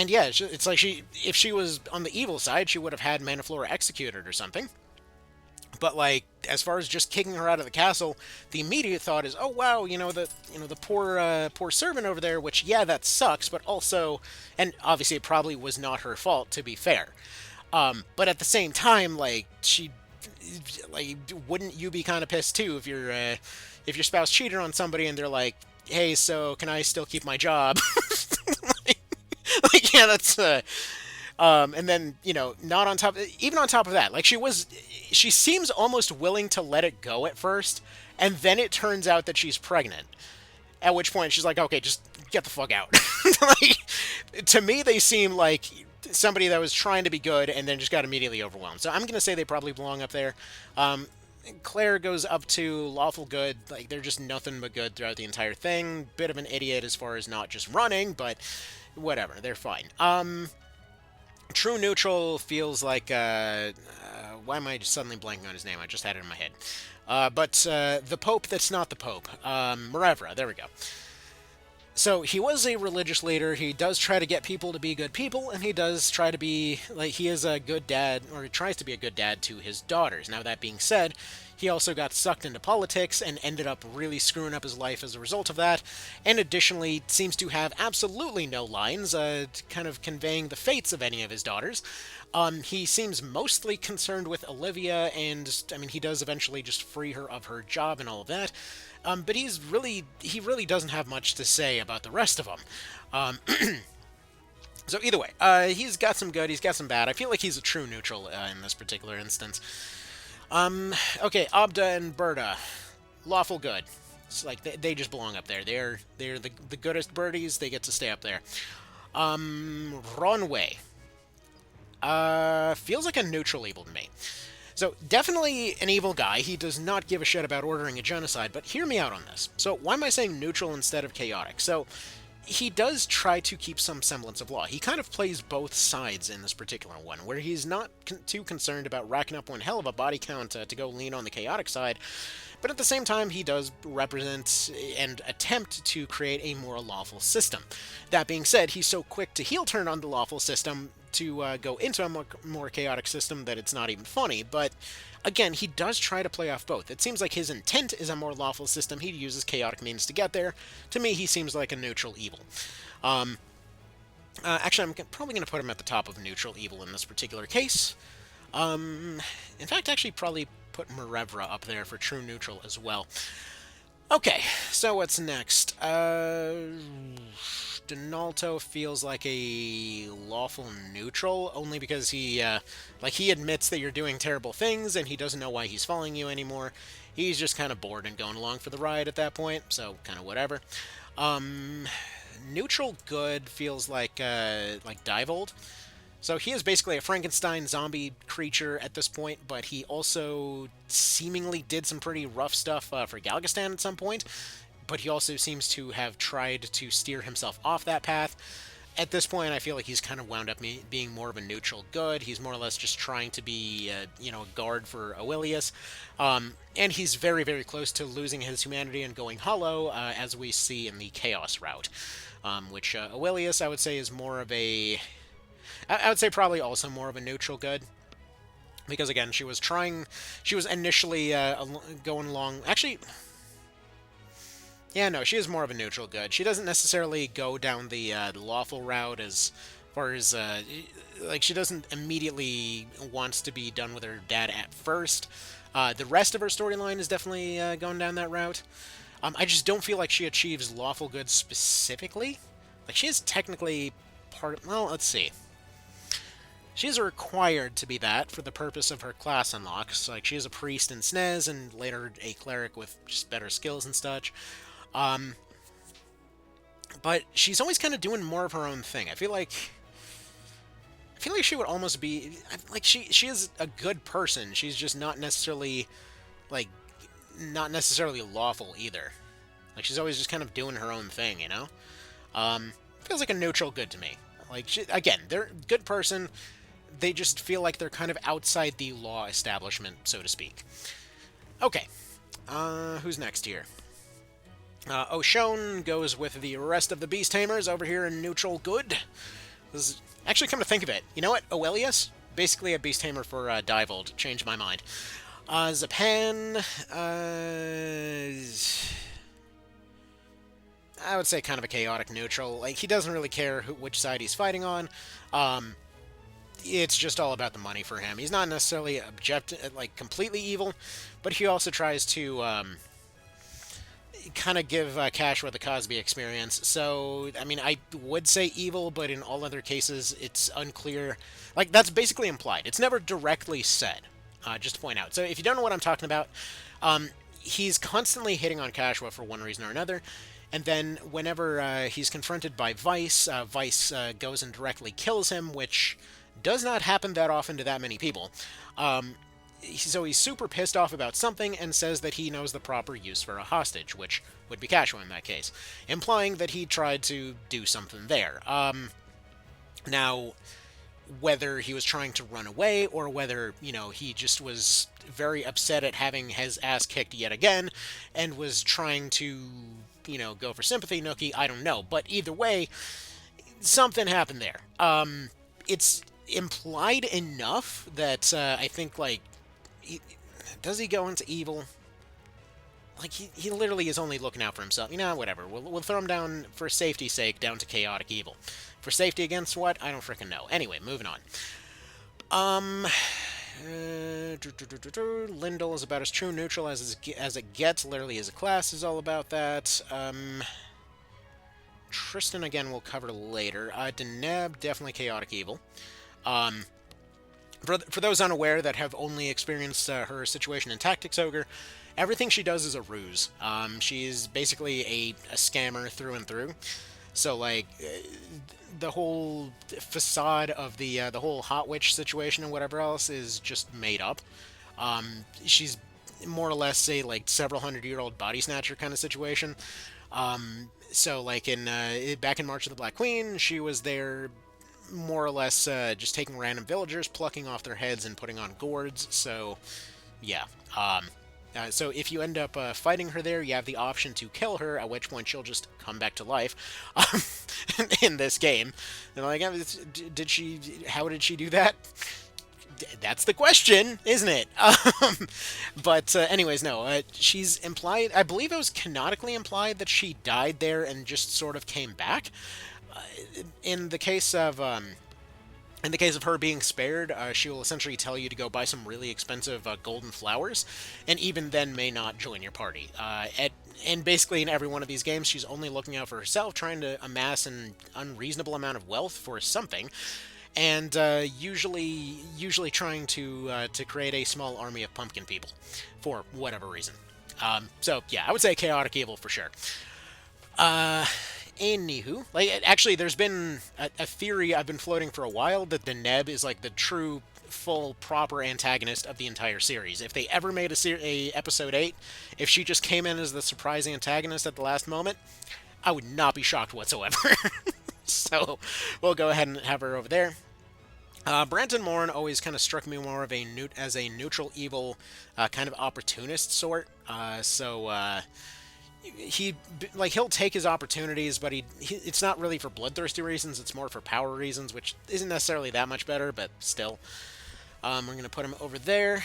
yeah, it's like if she was on the evil side, she would have had Flora executed or something. But like, as far as just kicking her out of the castle, the immediate thought is, oh wow, the poor servant over there. Which, yeah, that sucks. But also, and obviously, it probably was not her fault. To be fair, but at the same time, like, wouldn't you be kind of pissed too if your spouse cheated on somebody and they're like, hey, so can I still keep my job? like, yeah, that's and then, not on top, even on top of that, like, she seems almost willing to let it go at first, and then it turns out that she's pregnant. At which point she's like, okay, just get the fuck out. Like, to me, they seem like somebody that was trying to be good and then just got immediately overwhelmed. So I'm gonna say they probably belong up there. Claire goes up to lawful good. Like, they're just nothing but good throughout the entire thing. Bit of an idiot as far as not just running, but whatever, they're fine. True neutral feels like why am I suddenly blanking on his name? I just had it in my head. But the Pope that's not the Pope. Marevra, there we go. So he was a religious leader. He does try to get people to be good people, and he does try to be, like, he is a good dad, or he tries to be a good dad to his daughters. Now, that being said, he also got sucked into politics and ended up really screwing up his life as a result of that, and additionally seems to have absolutely no lines kind of conveying the fates of any of his daughters. He seems mostly concerned with Olivia, and, I mean, he does eventually just free her of her job and all of that. But he really doesn't have much to say about the rest of them. So either way, he's got some good, he's got some bad. I feel like he's a true neutral in this particular instance. Okay, Abda and Berta, lawful good. It's like they just belong up there. They're the goodest birdies. They get to stay up there. Ronway, feels like a neutral evil to me. So, definitely an evil guy. He does not give a shit about ordering a genocide, but hear me out on this. So, why am I saying neutral instead of chaotic? So, he does try to keep some semblance of law. He kind of plays both sides in this particular one, where he's not too concerned about racking up one hell of a body count to go lean on the chaotic side, but at the same time, he does represent and attempt to create a more lawful system. That being said, he's so quick to heel turn on the lawful system to go into a more chaotic system that it's not even funny, but again, he does try to play off both. It seems like his intent is a more lawful system. He uses chaotic means to get there. To me, he seems like a neutral evil. Actually, I'm probably going to put him at the top of neutral evil in this particular case. In fact, actually probably put Marevra up there for true neutral as well. Okay, so what's next? Donalto feels like a lawful neutral, only because he admits that you're doing terrible things, and he doesn't know why he's following you anymore. He's just kind of bored and going along for the ride at that point, so kind of whatever. Neutral good feels like Divold. So he is basically a Frankenstein zombie creature at this point, but he also seemingly did some pretty rough stuff for Galgastan at some point, but he also seems to have tried to steer himself off that path. At this point, I feel like he's kind of wound up being more of a neutral good. He's more or less just trying to be, a guard for Aurelius. And he's very, very close to losing his humanity and going hollow, as we see in the Chaos route. Which Aurelius, I would say, is more of a... I would say probably also more of a neutral good. Because, again, she was initially going along... Actually... Yeah, no, she is more of a neutral good. She doesn't necessarily go down the lawful route as far as, she doesn't immediately wants to be done with her dad at first. The rest of her storyline is definitely going down that route. I just don't feel like she achieves lawful good specifically. Like, she is technically well, let's see. She is required to be that for the purpose of her class unlocks. Like, she is a priest in SNES and later a cleric with just better skills and such. but she's always kind of doing more of her own thing. I feel like she would almost be like she is a good person. She's just not necessarily like not necessarily lawful either. Like she's always just kind of doing her own thing, you know? Feels like a neutral good to me. Like again, they're a good person. They just feel like they're kind of outside the law establishment, so to speak. Okay. Who's next here? O'Shone goes with the rest of the Beast Tamers over here in neutral good. This is, actually, come to think of it, you know what? Oelius? Basically a Beast Tamer for Divold. Changed my mind. Zapan... I would say kind of a chaotic neutral. Like, he doesn't really care which side he's fighting on. It's just all about the money for him. He's not necessarily like completely evil, but he also tries to kind of give Cashwa the Cosby experience. So, I mean, I would say evil, but in all other cases, it's unclear. Like, that's basically implied. It's never directly said, just to point out. So, if you don't know what I'm talking about, he's constantly hitting on Cashwa for one reason or another. And then whenever he's confronted by Vice, Vice goes and directly kills him, which does not happen that often to that many people. So he's super pissed off about something and says that he knows the proper use for a hostage, which would be Cashwa in that case, implying that he tried to do something there. Now, whether he was trying to run away or whether, you know, he just was very upset at having his ass kicked yet again and was trying to, you know, go for sympathy, Nookie, I don't know. But either way, something happened there. It's implied enough that I think, like, does he go into evil? Like, he literally is only looking out for himself. You know, whatever. We'll throw him down, for safety's sake, down to chaotic evil. For safety against what? I don't frickin' know. Anyway, moving on. Lindell is about as true neutral as it gets. Literally as a class is all about that. Tristan, again, we'll cover later. Deneb, definitely chaotic evil. For those unaware that have only experienced her situation in Tactics Ogre, everything she does is a ruse. She's basically a scammer through and through. So, like, the whole facade of the whole Hot Witch situation and whatever else is just made up. She's more or less a, like, several hundred-year-old body snatcher kind of situation. So, like, back in March of the Black Queen, she was there more or less just taking random villagers, plucking off their heads, and putting on gourds. So, yeah. So if you end up fighting her there, you have the option to kill her, at which point she'll just come back to life in this game. And like, how did she do that? That's the question, isn't it? But anyways, no. She's implied, I believe it was canonically implied that she died there and just sort of came back. In the case of her being spared, she will essentially tell you to go buy some really expensive golden flowers, and even then may not join your party. And basically in every one of these games, she's only looking out for herself, trying to amass an unreasonable amount of wealth for something, and usually trying to create a small army of pumpkin people, for whatever reason. So yeah, I would say chaotic evil for sure. Anywho, like, actually, there's been a theory I've been floating for a while that Deneb is, like, the true, full, proper antagonist of the entire series. If they ever made a episode 8, if she just came in as the surprise antagonist at the last moment, I would not be shocked whatsoever. So, we'll go ahead and have her over there. Branton Morn always kind of struck me more of as a neutral evil, kind of opportunist sort. He'll take his opportunities, but it's not really for bloodthirsty reasons, it's more for power reasons, which isn't necessarily that much better, but still. We're going to put him over there.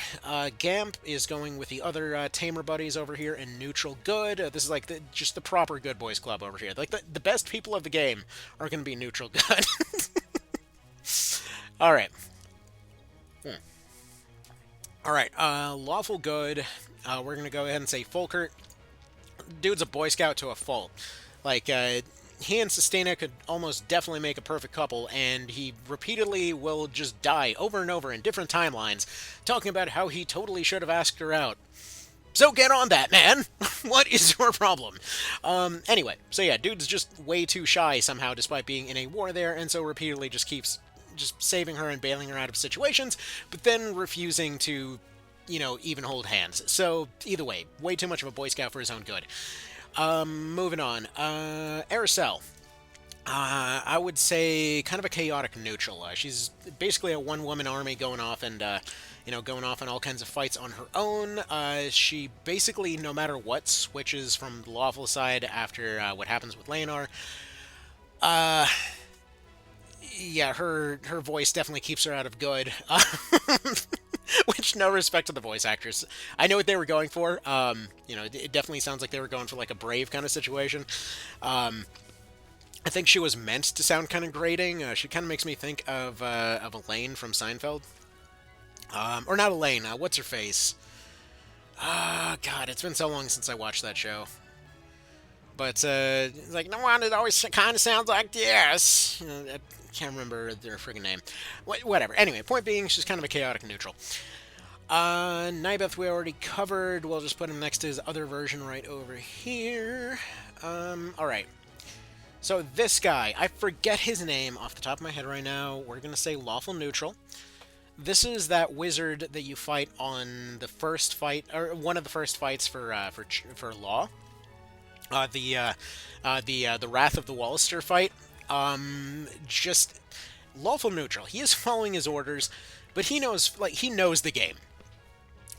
Gamp is going with the other Tamer buddies over here in neutral good. This is like just the proper good boys club over here. Like the best people of the game are going to be neutral good. Alright. Alright, lawful good. We're going to go ahead and say Folkert. Dude's a Boy Scout to a fault. Like, he and Sistina could almost definitely make a perfect couple, and he repeatedly will just die over and over in different timelines, talking about how he totally should have asked her out. So get on that, man! What is your problem? Anyway, so yeah, dude's just way too shy somehow, despite being in a war there, and so repeatedly just keeps just saving her and bailing her out of situations, but then refusing to, even hold hands. So, either way too much of a Boy Scout for his own good. Moving on. Aracel. I would say kind of a chaotic neutral. She's basically a one-woman army going off and, going off on all kinds of fights on her own. She basically, no matter what, switches from the lawful side after what happens with Leonor. Yeah, her voice definitely keeps her out of good. Which, no respect to the voice actors. I know what they were going for. It definitely sounds like they were going for like a Brave kind of situation. I think she was meant to sound kind of grating. She kind of makes me think of Elaine from Seinfeld. Or not Elaine. What's her face? God, it's been so long since I watched that show. But like no one, it always kind of sounds like this. I can't remember their friggin' name. Whatever. Anyway, point being, she's kind of a chaotic neutral. Nybeth we already covered. We'll just put him next to his other version right over here. Alright. So this guy, I forget his name off the top of my head right now. We're going to say Lawful Neutral. This is that wizard that you fight on the first fight, or one of the first fights for Law. The Wrath of the Wallister fight. Just Lawful Neutral. He is following his orders, but he knows the game.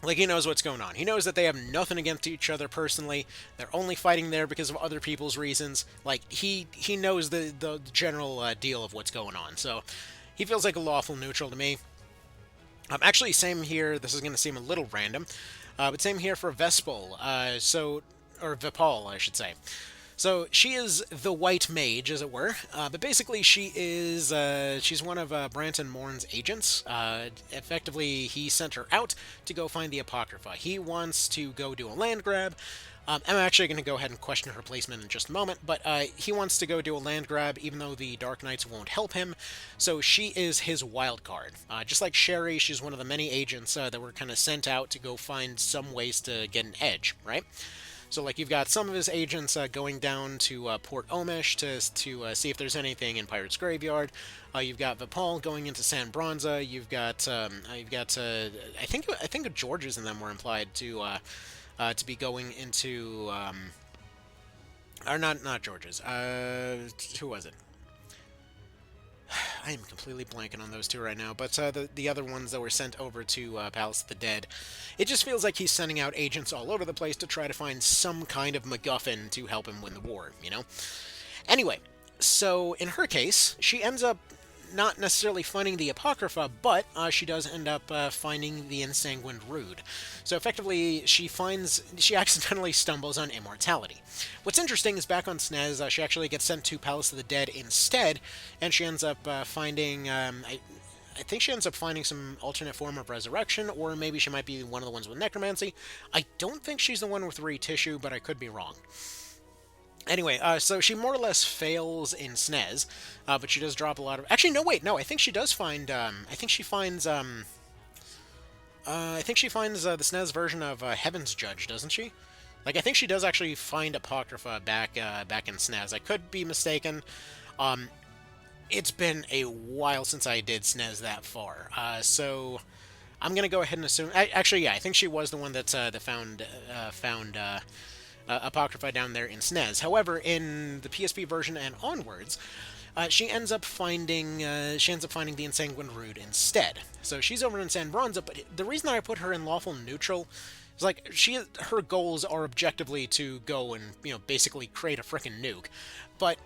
Like, he knows what's going on. He knows that they have nothing against each other personally. They're only fighting there because of other people's reasons. Like, he knows the general deal of what's going on. So, he feels like a lawful neutral to me. Actually, same here. This is going to seem a little random. But same here for Vespol. Or Vipal, I should say. So she is the white mage, as it were, but basically she's one of Branton Morn's agents. Effectively, he sent her out to go find the Apocrypha. He wants to go do a land grab. I'm actually going to go ahead and question her placement in just a moment, but he wants to go do a land grab, even though the Dark Knights won't help him, so she is his wild card. Just like Sherry, she's one of the many agents that were kind of sent out to go find some ways to get an edge, right? So, like, you've got some of his agents going down to Port Omish to see if there's anything in Pirate's Graveyard. You've got Vipal going into San Bronza. You've got I think Georges and them were implied to be going into or not Georges. Who was it? I am completely blanking on those two right now, but the other ones that were sent over to Palace of the Dead, it just feels like he's sending out agents all over the place to try to find some kind of MacGuffin to help him win the war, you know? Anyway, so in her case, she ends up not necessarily finding the Apocrypha, but she does end up finding the Ensanguined Rood. So effectively, she accidentally stumbles on immortality. What's interesting is back on SNES, she actually gets sent to Palace of the Dead instead, and she ends up finding, I think she ends up finding some alternate form of resurrection, or maybe she might be one of the ones with necromancy. I don't think she's the one with retissue, but I could be wrong. Anyway, so she more or less fails in SNES, but she does drop a lot of... Actually, no, wait, no, I think she does find... I think she finds the SNES version of Heaven's Judge, doesn't she? Like, I think she does actually find Apocrypha back in SNES. I could be mistaken. It's been a while since I did SNES that far, so I'm gonna go ahead and assume... Actually, yeah, I think she was the one that found Apocrypha down there in SNES. However, in the PSP version and onwards, she ends up finding the Ensanguined Rood instead. So she's over in San Bronza, but the reason that I put her in lawful neutral is like her goals are objectively to go and basically create a frickin' nuke, but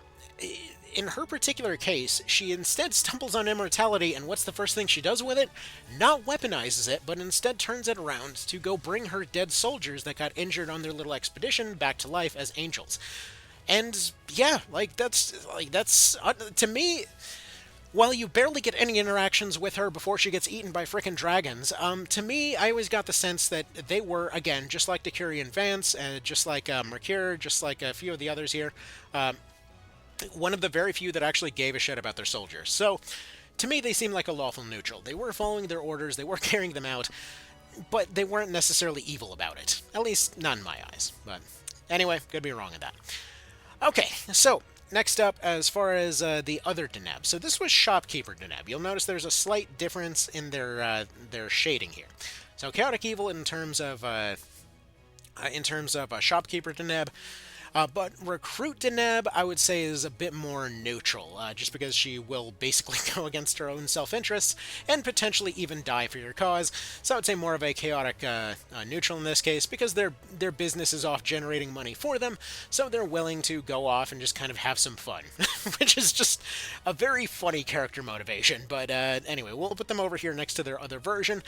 in her particular case, she instead stumbles on immortality, and what's the first thing she does with it? Not weaponizes it, but instead turns it around to go bring her dead soldiers that got injured on their little expedition back to life as angels. And yeah, that's to me, while you barely get any interactions with her before she gets eaten by frickin' dragons, to me, I always got the sense that they were, again, just like Decurion Vance, just like Mercure, just like a few of the others here, one of the very few that actually gave a shit about their soldiers. So, to me, they seem like a lawful neutral. They were following their orders, they were carrying them out. but they weren't necessarily evil about it. At least, not in my eyes. But anyway, could be wrong in that. Okay, so next up, as far as the other Deneb. So this was Shopkeeper Deneb. You'll notice there's a slight difference in their shading here. So Chaotic Evil in terms of Shopkeeper Deneb. But Recruit Deneb, I would say, is a bit more neutral, just because she will basically go against her own self-interests and potentially even die for your cause. So I would say more of a chaotic neutral in this case, because their business is off generating money for them, so they're willing to go off and just kind of have some fun, which is just a very funny character motivation. But anyway, we'll put them over here next to their other version.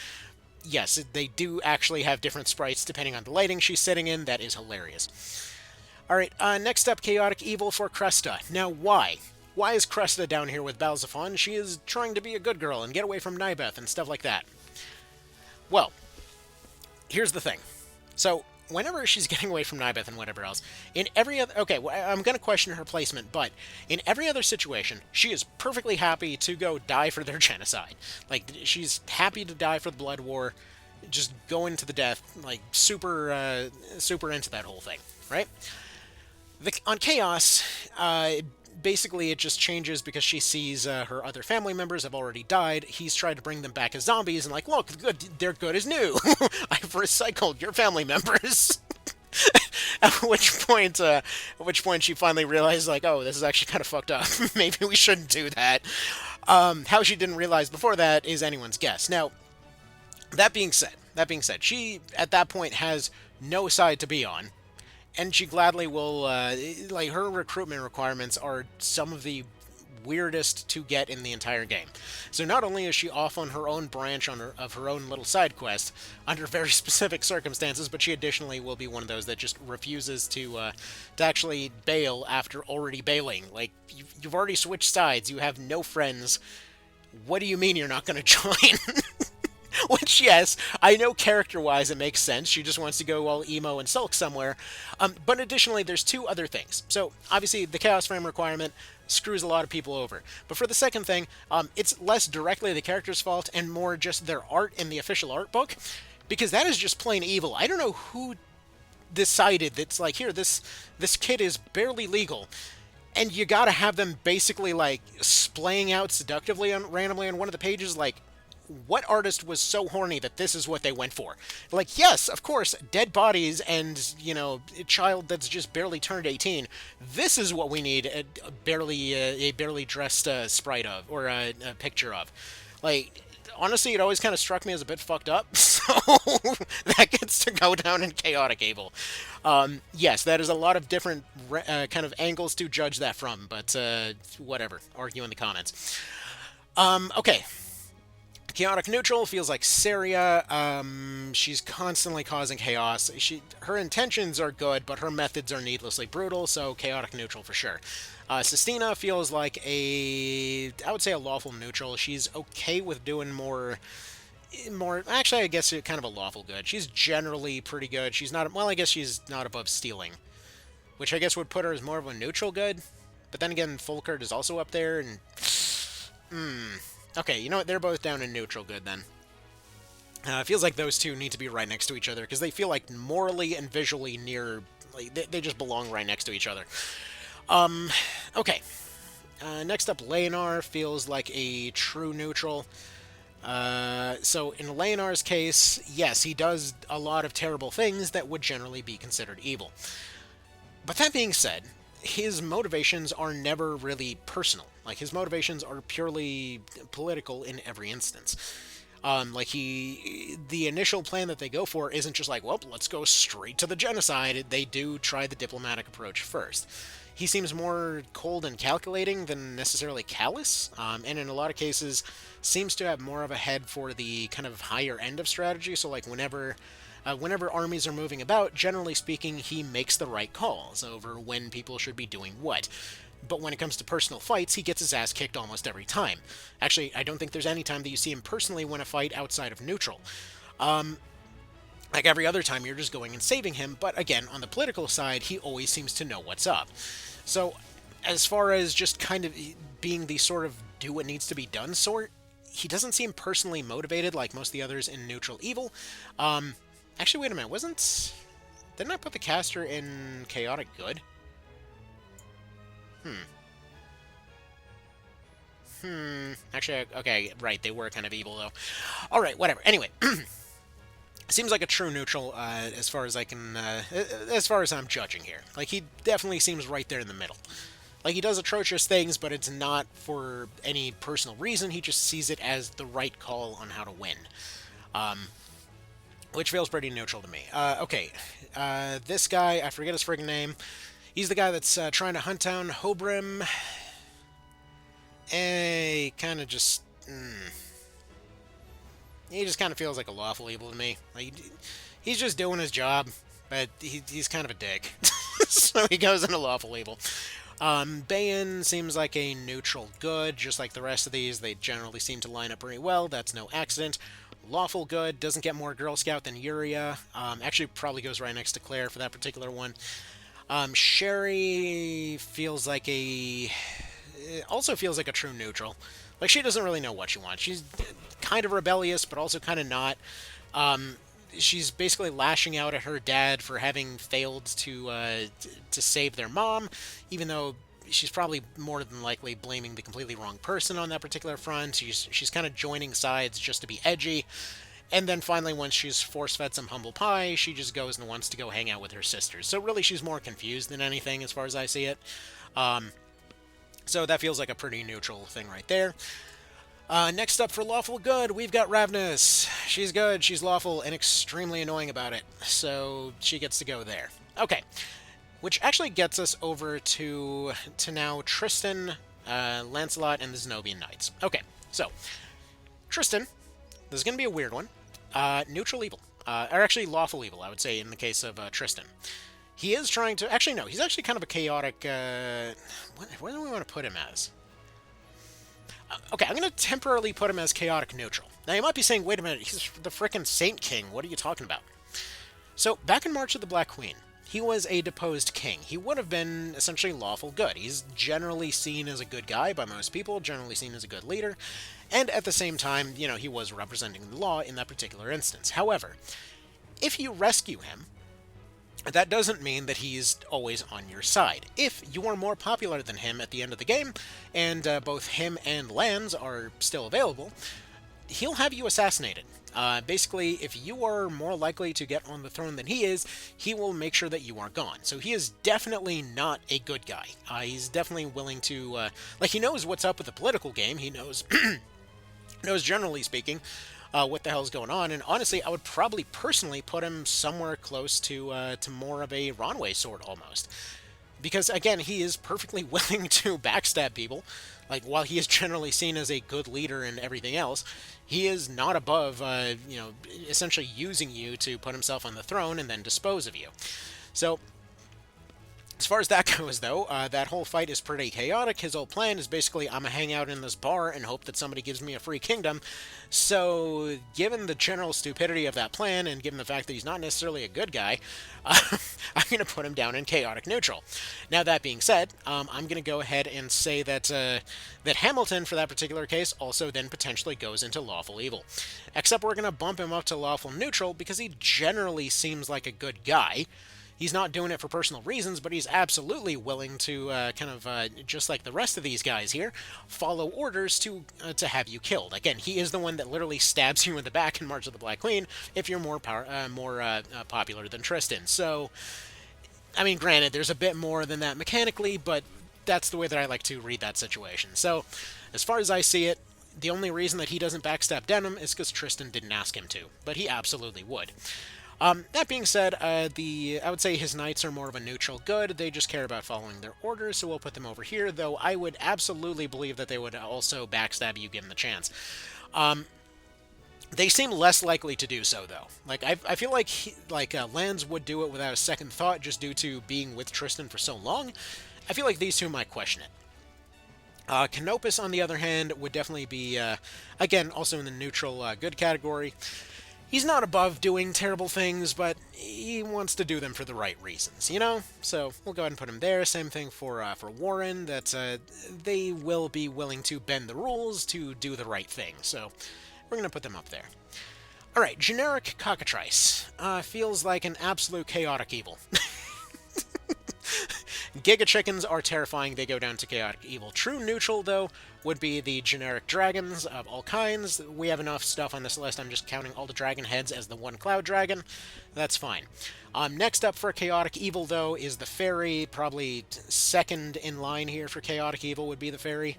Yes, they do actually have different sprites depending on the lighting she's sitting in. That is hilarious. Alright, next up, Chaotic Evil for Cresta. Now, why? Why is Cresta down here with Balzaphon? She is trying to be a good girl and get away from Nibeth and stuff like that. Well, here's the thing. So, whenever she's getting away from Nibeth and whatever else, in every other... Okay, well, I'm going to question her placement, but in every other situation, she is perfectly happy to go die for their genocide. Like, she's happy to die for the Blood War, just go into the death, like, super into that whole thing, right? On Chaos, basically it just changes because she sees her other family members have already died. He's tried to bring them back as zombies, and like, look, they're good as new. I've recycled your family members. At which point she finally realized, like, oh, this is actually kind of fucked up. Maybe we shouldn't do that. How she didn't realize before that is anyone's guess. Now, that being said, she at that point has no side to be on. And she gladly will, like, her recruitment requirements are some of the weirdest to get in the entire game. So not only is she off on her own branch of her own little side quest under very specific circumstances, but she additionally will be one of those that just refuses to actually bail after already bailing. Like, you've already switched sides, you have no friends. What do you mean you're not going to join? Which, yes, I know character-wise it makes sense. She just wants to go all emo and sulk somewhere. But additionally, there's two other things. So, obviously, the Chaos Frame requirement screws a lot of people over. But for the second thing, it's less directly the character's fault and more just their art in the official art book. Because that is just plain evil. I don't know who decided that's like, here, this kid is barely legal. And you gotta have them basically, like, splaying out seductively randomly on one of the pages, like, what artist was so horny that this is what they went for? Like, yes, of course, dead bodies and, you know, a child that's just barely turned 18. This is what we need a barely dressed sprite of, or a picture of. Like, honestly, it always kind of struck me as a bit fucked up, so that gets to go down in Chaotic Evil. Yes, that is a lot of different kind of angles to judge that from, but whatever. Argue in the comments. Okay. Chaotic Neutral feels like Saria. She's constantly causing chaos. Her intentions are good, but her methods are needlessly brutal, so Chaotic Neutral for sure. Sistina feels like I would say a lawful neutral. She's okay with doing more, actually, I guess kind of a lawful good. She's generally pretty good. She's not, well, I guess she's not above stealing, which I guess would put her as more of a neutral good. But then again, Fulkert is also up there, and okay, you know what? They're both down in neutral good, then. It feels like those two need to be right next to each other, because they feel like morally and visually near... Like, they just belong right next to each other. Okay. Next up, Leonar feels like a true neutral. So, in Leonar's case, yes, he does a lot of terrible things that would generally be considered evil. But that being said, his motivations are never really personal. Like, his motivations are purely political in every instance. The initial plan that they go for isn't just like, well, let's go straight to the genocide. They do try the diplomatic approach first. He seems more cold and calculating than necessarily callous, and in a lot of cases seems to have more of a head for the kind of higher end of strategy. So, like, whenever armies are moving about, generally speaking, he makes the right calls over when people should be doing what. But when it comes to personal fights, he gets his ass kicked almost every time. Actually, I don't think there's any time that you see him personally win a fight outside of neutral. Like every other time, you're just going and saving him, but again, on the political side, he always seems to know what's up. So, as far as just kind of being the sort of do what needs to be done sort, he doesn't seem personally motivated like most of the others in Neutral Evil. Actually, wait a minute. Didn't I put the caster in Chaotic Good? Actually, okay, right, they were kind of evil, though. Alright, whatever. Anyway. Seems like a true neutral, as far as I can, as far as I'm judging here. Like, he definitely seems right there in the middle. Like, he does atrocious things, but it's not for any personal reason. He just sees it as the right call on how to win. Which feels pretty neutral to me. Okay. This guy, I forget his friggin' name. He's the guy that's trying to hunt down Hobrim. He kind of just... He just kind of feels like a lawful evil to me. Like, he's just doing his job, but he's kind of a dick. So he goes into lawful evil. Bayan seems like a neutral good, just like the rest of these. They generally seem to line up pretty well. That's no accident. Lawful good doesn't get more Girl Scout than Yuria. Actually, probably goes right next to Claire for that particular one. Sherry feels like also feels like a true neutral. Like, she doesn't really know what she wants. She's kind of rebellious, but also kind of not. She's basically lashing out at her dad for having failed to save their mom, even though she's probably more than likely blaming the completely wrong person on that particular front. She's kind of joining sides just to be edgy. And then finally, once she's force-fed some humble pie, she just goes and wants to go hang out with her sisters. So really, she's more confused than anything, as far as I see it. So that feels like a pretty neutral thing right there. Next up for lawful good, we've got Ravnus. She's good, she's lawful, and extremely annoying about it. So she gets to go there. Okay. Which actually gets us over to now Tristan, Lancelot, and the Zenobian Knights. Okay, so Tristan, this is going to be a weird one. Neutral evil. Or actually lawful evil, I would say, in the case of Tristan. He is trying to... Actually, no. He's actually kind of a chaotic... What do we want to put him as? Okay, I'm going to temporarily put him as chaotic neutral. Now, you might be saying, wait a minute, he's the frickin' Saint King. What are you talking about? So, back in March of the Black Queen, he was a deposed king. He would have been essentially lawful good. He's generally seen as a good guy by most people, generally seen as a good leader, and at the same time, you know, he was representing the law in that particular instance. However, if you rescue him, that doesn't mean that he's always on your side. If you are more popular than him at the end of the game, and both him and lands are still available, he'll have you assassinated. Basically, if you are more likely to get on the throne than he is, he will make sure that you are gone. So he is definitely not a good guy. He's definitely willing to... like, he knows what's up with the political game. He knows, generally speaking, what the hell's going on, and honestly, I would probably personally put him somewhere close to more of a Ronway sword, almost. Because, again, he is perfectly willing to backstab people. Like, while he is generally seen as a good leader and everything else, he is not above, you know, essentially using you to put himself on the throne and then dispose of you. So, as far as that goes, though, that whole fight is pretty chaotic. His whole plan is basically, I'm gonna hang out in this bar and hope that somebody gives me a free kingdom. So, given the general stupidity of that plan, and given the fact that he's not necessarily a good guy, I'm gonna put him down in chaotic neutral. Now, that being said, I'm gonna go ahead and say that that Hamilton, for that particular case, also then potentially goes into lawful evil. Except we're gonna bump him up to lawful neutral because he generally seems like a good guy. He's not doing it for personal reasons, but he's absolutely willing to just like the rest of these guys here, follow orders to have you killed. Again, he is the one that literally stabs you in the back in March of the Black Queen if you're more popular than Tristan. So, I mean, granted, there's a bit more than that mechanically, but that's the way that I like to read that situation. So, as far as I see it, the only reason that he doesn't backstab Denim is because Tristan didn't ask him to, but he absolutely would. That being said, I would say his knights are more of a neutral good. They just care about following their orders, so we'll put them over here, though I would absolutely believe that they would also backstab you given the chance. They seem less likely to do so, though. Like, I feel like Lands would do it without a second thought just due to being with Tristan for so long. I feel like these two might question it. Canopus, on the other hand, would definitely be, again, also in the neutral good category. he's not above doing terrible things, but he wants to do them for the right reasons, you know? So we'll go ahead and put him there. Same thing for Warren, that they will be willing to bend the rules to do the right thing. So we're going to put them up there. All right, generic cockatrice. Feels like an absolute chaotic evil. Giga chickens are terrifying. They go down to chaotic evil. True neutral, though, would be the generic dragons of all kinds. We have enough stuff on this list. I'm just counting all the dragon heads as the one cloud dragon. That's fine. Next up for chaotic evil, though, is the fairy. Probably second in line here for chaotic evil would be the fairy.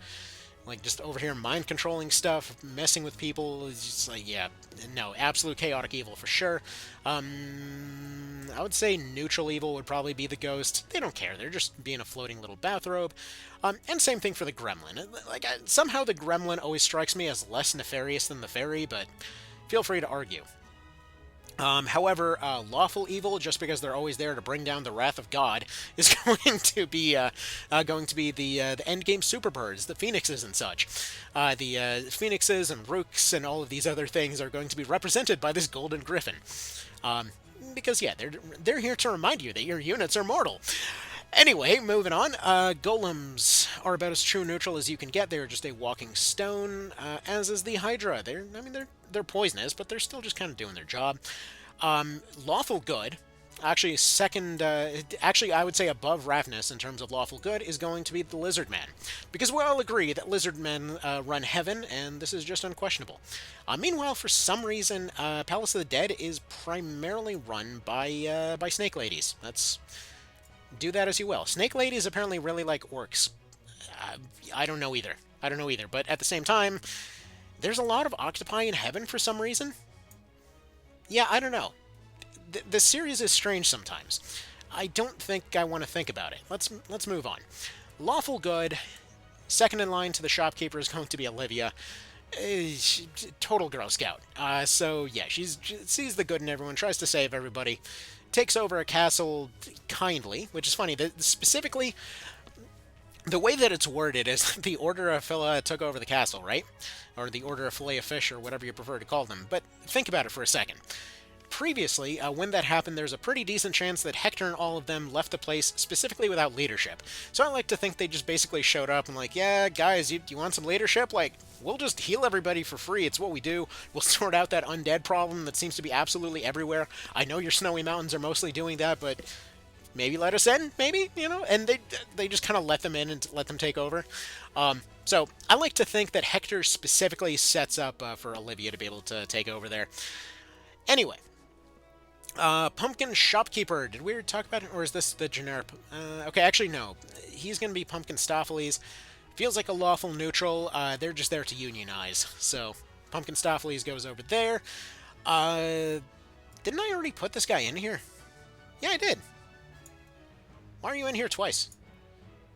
Like, just over here mind-controlling stuff, messing with people. It's just like, yeah, no, absolute chaotic evil for sure. I would say neutral evil would probably be the ghost. They don't care. They're just being a floating little bathrobe. And same thing for the gremlin. Like, somehow the gremlin always strikes me as less nefarious than the fairy, but feel free to argue. However, lawful evil, just because they're always there to bring down the wrath of God, is going to be the endgame superbirds, the phoenixes and such. The phoenixes and rooks and all of these other things are going to be represented by this golden griffin. Because yeah, they're here to remind you that your units are mortal. Anyway, moving on. Golems are about as true neutral as you can get. They're just a walking stone, as is the Hydra. They're poisonous, but they're still just kind of doing their job. Lawful good, actually second, actually I would say above Ravnus in terms of lawful good, is going to be the Lizard Man. Because we all agree that Lizard Men run heaven, and this is just unquestionable. Meanwhile, for some reason, Palace of the Dead is primarily run by Snake Ladies. Do that as you will. Snake Ladies apparently really like orcs. I don't know either. But at the same time, there's a lot of octopi in heaven for some reason. Yeah, I don't know. The series is strange sometimes. I don't think I want to think about it. Let's move on. Lawful good. Second in line to the shopkeeper is going to be Olivia. Total Girl Scout. So yeah, she sees the good in everyone, tries to save everybody, takes over a castle kindly, which is funny. Specifically, the way that it's worded is the Order of Phila took over the castle, right? Or the Order of Filet of Fish, or whatever you prefer to call them. But think about it for a second. Previously, when that happened, there's a pretty decent chance that Hector and all of them left the place specifically without leadership. So I like to think they just basically showed up and like, yeah, guys, do you want some leadership? Like, we'll just heal everybody for free. It's what we do. We'll sort out that undead problem that seems to be absolutely everywhere. I know your snowy mountains are mostly doing that, but maybe let us in, maybe, you know? And they just kind of let them in and let them take over. So I like to think that Hector specifically sets up for Olivia to be able to take over there. Anyway. Pumpkin Shopkeeper. Did we talk about it, or is this the generic? Okay, actually, no. He's going to be Pumpkin Stopheles. Feels like a lawful neutral. They're just there to unionize. So, Pumpkin Stopheles goes over there. Didn't I already put this guy in here? Yeah, I did. Why are you in here twice?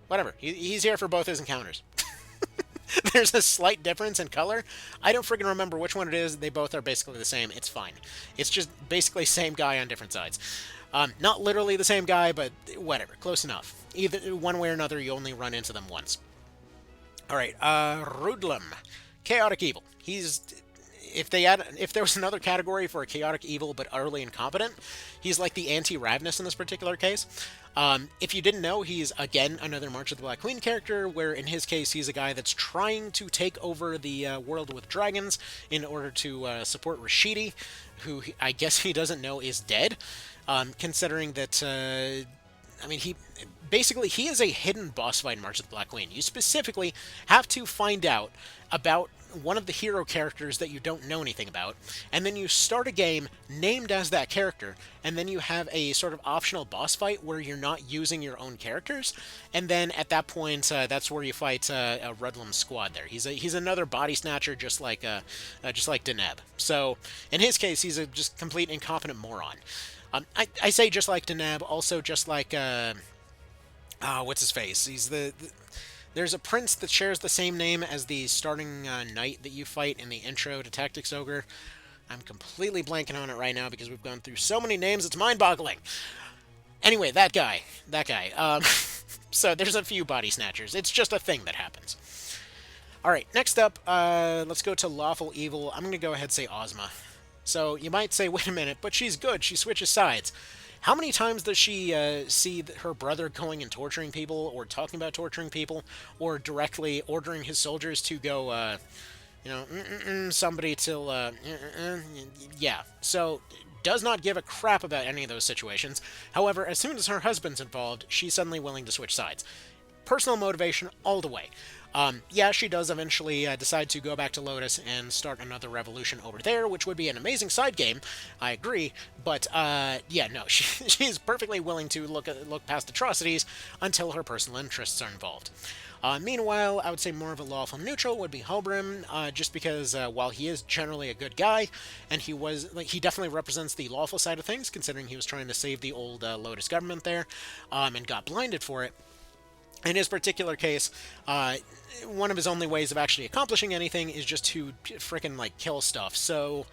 Whatever. He's here for both his encounters. There's a slight difference in color. I don't friggin' remember which one it is. They both are basically the same. It's fine. It's just basically same guy on different sides. Not literally the same guy, but whatever. Close enough. Either one way or another, you only run into them once. Alright, Rudlam. Chaotic Evil. If there was another category for a chaotic evil but utterly incompetent, he's like the anti-Ravnus in this particular case. If you didn't know, he's, again, another March of the Black Queen character, where in his case he's a guy that's trying to take over the world with dragons in order to support Rashidi, who I guess he doesn't know is dead, considering that, I mean, he is a hidden boss fight in March of the Black Queen. You specifically have to find out about one of the hero characters that you don't know anything about, and then you start a game named as that character, and then you have a sort of optional boss fight where you're not using your own characters, and then at that point, that's where you fight a Rudlam squad there. He's another body snatcher, just like Deneb. So, in his case, he's a just complete incompetent moron. I say just like Deneb, also just like, what's his face? There's a prince that shares the same name as the starting knight that you fight in the intro to Tactics Ogre. I'm completely blanking on it right now because we've gone through so many names, it's mind-boggling. Anyway, that guy. So there's a few body snatchers. It's just a thing that happens. Alright, next up, let's go to Lawful Evil. I'm going to go ahead and say Ozma. So you might say, wait a minute, but she's good. She switches sides. How many times does she see her brother going and torturing people, or talking about torturing people, or directly ordering his soldiers to go, somebody till, yeah. So, does not give a crap about any of those situations. However, as soon as her husband's involved, she's suddenly willing to switch sides. Personal motivation all the way. Yeah, she does eventually decide to go back to Lotus and start another revolution over there, which would be an amazing side game. I agree, but yeah, no, she's perfectly willing to look past atrocities until her personal interests are involved. Meanwhile, I would say more of a lawful neutral would be Halbrim, just because while he is generally a good guy, and he definitely represents the lawful side of things, considering he was trying to save the old Lotus government there, and got blinded for it. In his particular case, one of his only ways of actually accomplishing anything is just to frickin' kill stuff. So,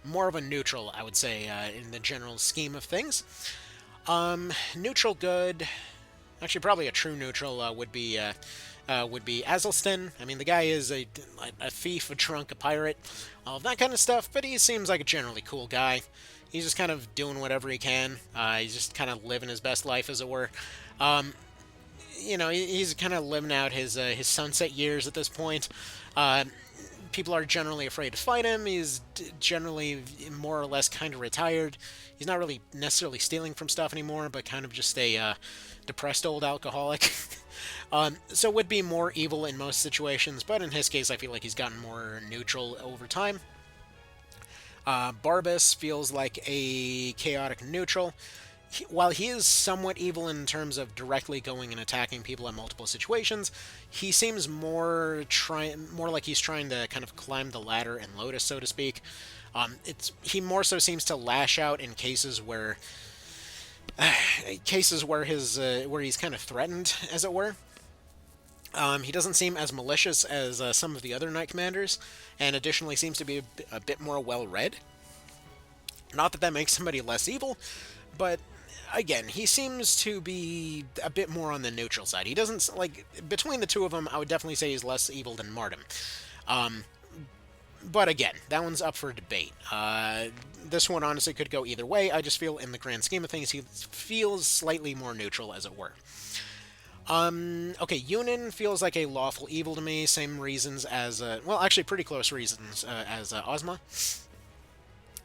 more of a neutral, I would say, in the general scheme of things. Neutral good. Actually, probably a true neutral would be Azelston. I mean, the guy is a thief, a drunk, a pirate, all of that kind of stuff, but he seems like a generally cool guy. He's just kind of doing whatever he can. He's just kind of living his best life, as it were. He's kind of living out his sunset years at this point. People are generally afraid to fight him. He's generally more or less kind of retired. He's not really necessarily stealing from stuff anymore, but kind of just a depressed old alcoholic. So would be more evil in most situations, but in his case, I feel like he's gotten more neutral over time. Barbas feels like a chaotic neutral. While he is somewhat evil in terms of directly going and attacking people in multiple situations, he seems more like he's trying to kind of climb the ladder in Lotus, so to speak. He more so seems to lash out in cases where where he's kind of threatened, as it were. He doesn't seem as malicious as some of the other Knight Commanders, and additionally seems to be a bit more well-read. Not that makes somebody less evil, but again, he seems to be a bit more on the neutral side. He doesn't, between the two of them, I would definitely say he's less evil than Mardim. But again, that one's up for debate. This one honestly could go either way. I just feel in the grand scheme of things, he feels slightly more neutral, as it were. Okay, Yunin feels like a lawful evil to me. Same reasons as, actually pretty close reasons as Ozma.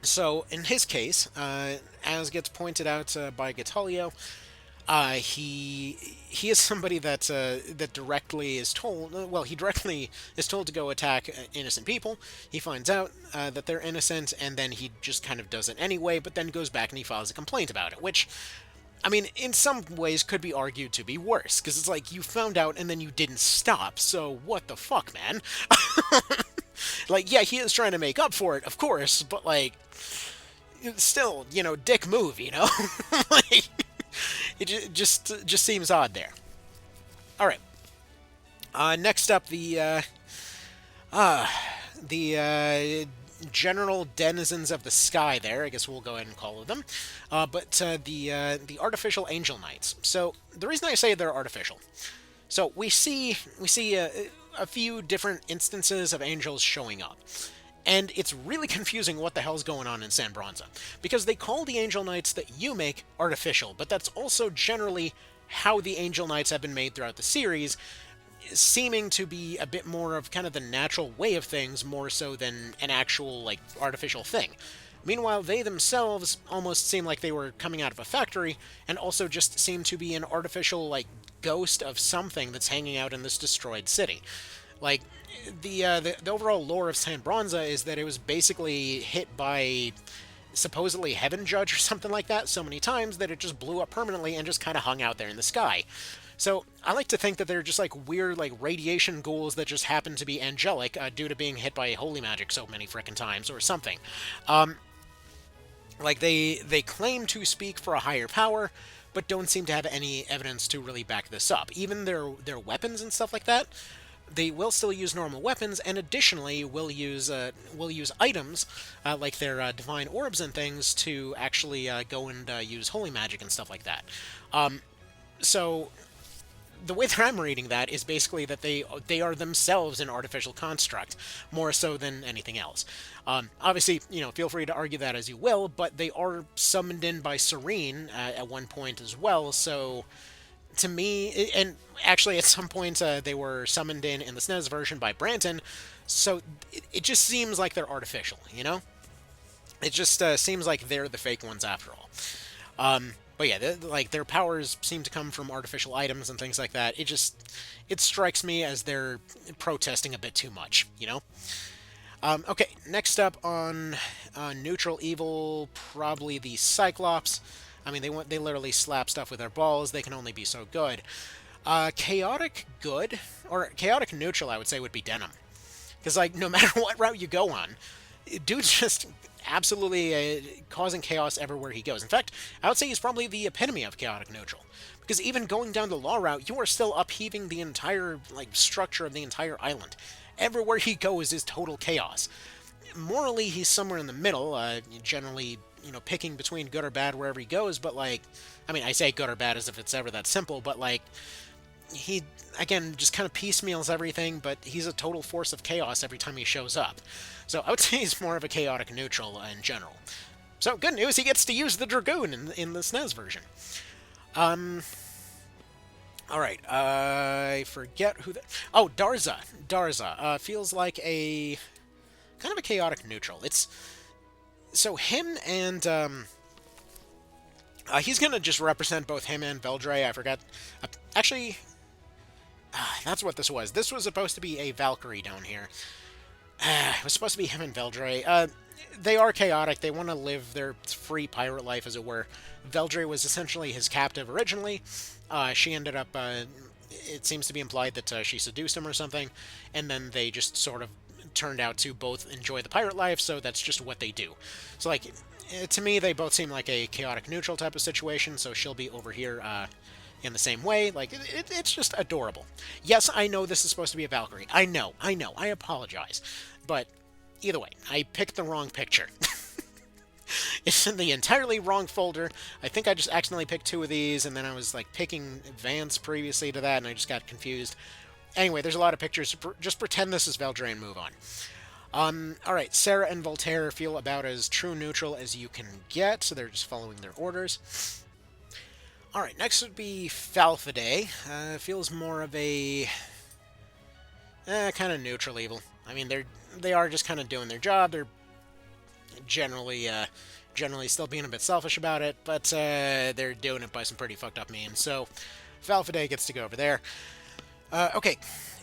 So, in his case, as gets pointed out by Gatalio, he is somebody that directly is told. Well, he directly is told to go attack innocent people. He finds out that they're innocent, and then he just kind of does it anyway. But then goes back and he files a complaint about it, which, I mean, in some ways could be argued to be worse, because it's like you found out and then you didn't stop. So what the fuck, man? Yeah, he is trying to make up for it, of course, but still, dick move, it just seems odd there. All right. Next up, the general denizens of the sky. There, I guess we'll go ahead and call them. But the artificial angel knights. So the reason I say they're artificial. So we see a few different instances of angels showing up. And it's really confusing what the hell's going on in San Bronza, because they call the Angel Knights that you make artificial, but that's also generally how the Angel Knights have been made throughout the series, seeming to be a bit more of kind of the natural way of things, more so than an actual, artificial thing. Meanwhile, they themselves almost seem like they were coming out of a factory, and also just seem to be an artificial, ghost of something that's hanging out in this destroyed city. The overall lore of San Bronza is that it was basically hit by supposedly Heaven Judge or something like that so many times that it just blew up permanently and just kind of hung out there in the sky. So I like to think that they're just weird radiation ghouls that just happen to be angelic due to being hit by holy magic so many frickin' times or something. They claim to speak for a higher power, but don't seem to have any evidence to really back this up. Even their weapons and stuff like that, they will still use normal weapons, and additionally will use items like their divine orbs and things to actually go and use holy magic and stuff like that. So the way that I'm reading that is basically that they are themselves an artificial construct, more so than anything else. Obviously, feel free to argue that as you will, but they are summoned in by Serene at one point as well. So to me, and actually at some point they were summoned in the SNES version by Branton. So it just seems like they're artificial, It just seems like they're the fake ones after all. But yeah, like their powers seem to come from artificial items and things like that. It strikes me as they're protesting a bit too much, Okay, next up on Neutral Evil, probably the Cyclops. I mean, they literally slap stuff with their balls. They can only be so good. Chaotic good, or chaotic neutral, I would say, would be Denim. Because, like, no matter what route you go on, dude's just absolutely causing chaos everywhere he goes. In fact, I would say he's probably the epitome of chaotic neutral. Because even going down the law route, you are still upheaving the entire, like, structure of the entire island. Everywhere he goes is total chaos. Morally, he's somewhere in the middle, generally, picking between good or bad wherever he goes, but, like, I mean, I say good or bad as if it's ever that simple, but, like, he, again, just kind of piecemeals everything, but he's a total force of chaos every time he shows up. So I would say he's more of a chaotic neutral in general. So good news, he gets to use the Dragoon in the SNES version. Alright, I forget who oh, Darza. Darza. Feels like a kind of a chaotic neutral. It's so him and he's gonna just represent both him and Veldre. I forgot. Actually, that's what this was. This was supposed to be a Valkyrie down here. It was supposed to be him and Veldre. They are chaotic. They want to live their free pirate life, as it were. Veldre was essentially his captive originally. She ended up, it seems to be implied that she seduced him or something, and then they just sort of turned out to both enjoy the pirate life, so that's just what they do. So, like, to me, they both seem like a chaotic neutral type of situation, so she'll be over here in the same way. Like, it's just adorable. Yes, I know this is supposed to be a Valkyrie. I know. I apologize. But either way, I picked the wrong picture. It's in the entirely wrong folder. I think I just accidentally picked two of these, and then I was, like, picking Vance previously to that, and I just got confused. Anyway, there's a lot of pictures. Just pretend this is Veldre and move on. Alright, Sarah and Voltaire feel about as true neutral as you can get, so they're just following their orders. Alright, next would be Falfidae. Feels more of a kind of neutral evil. I mean, they are just kind of doing their job. They're generally still being a bit selfish about it, but they're doing it by some pretty fucked up means. So Falfidae gets to go over there. Okay,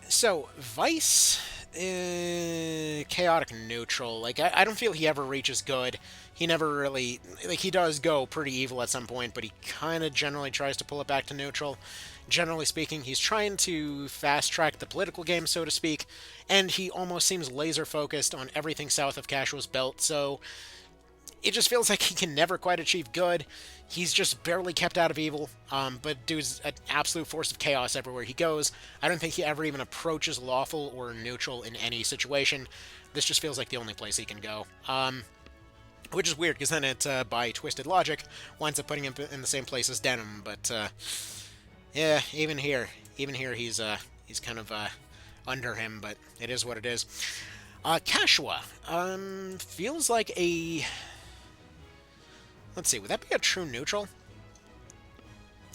so Vice, chaotic neutral. Like, I don't feel he ever reaches good. He never really, like, he does go pretty evil at some point, but he kind of generally tries to pull it back to neutral. Generally speaking, he's trying to fast-track the political game, so to speak, and he almost seems laser-focused on everything south of Cashua's belt, so it just feels like he can never quite achieve good. He's just barely kept out of evil, but dude's an absolute force of chaos everywhere he goes. I don't think he ever even approaches lawful or neutral in any situation. This just feels like the only place he can go. Which is weird, because then it, by twisted logic, winds up putting him in the same place as Denim, but, yeah, even here he's kind of, under him, but it is what it is. Cashua, feels like a... Let's see, would that be a true neutral?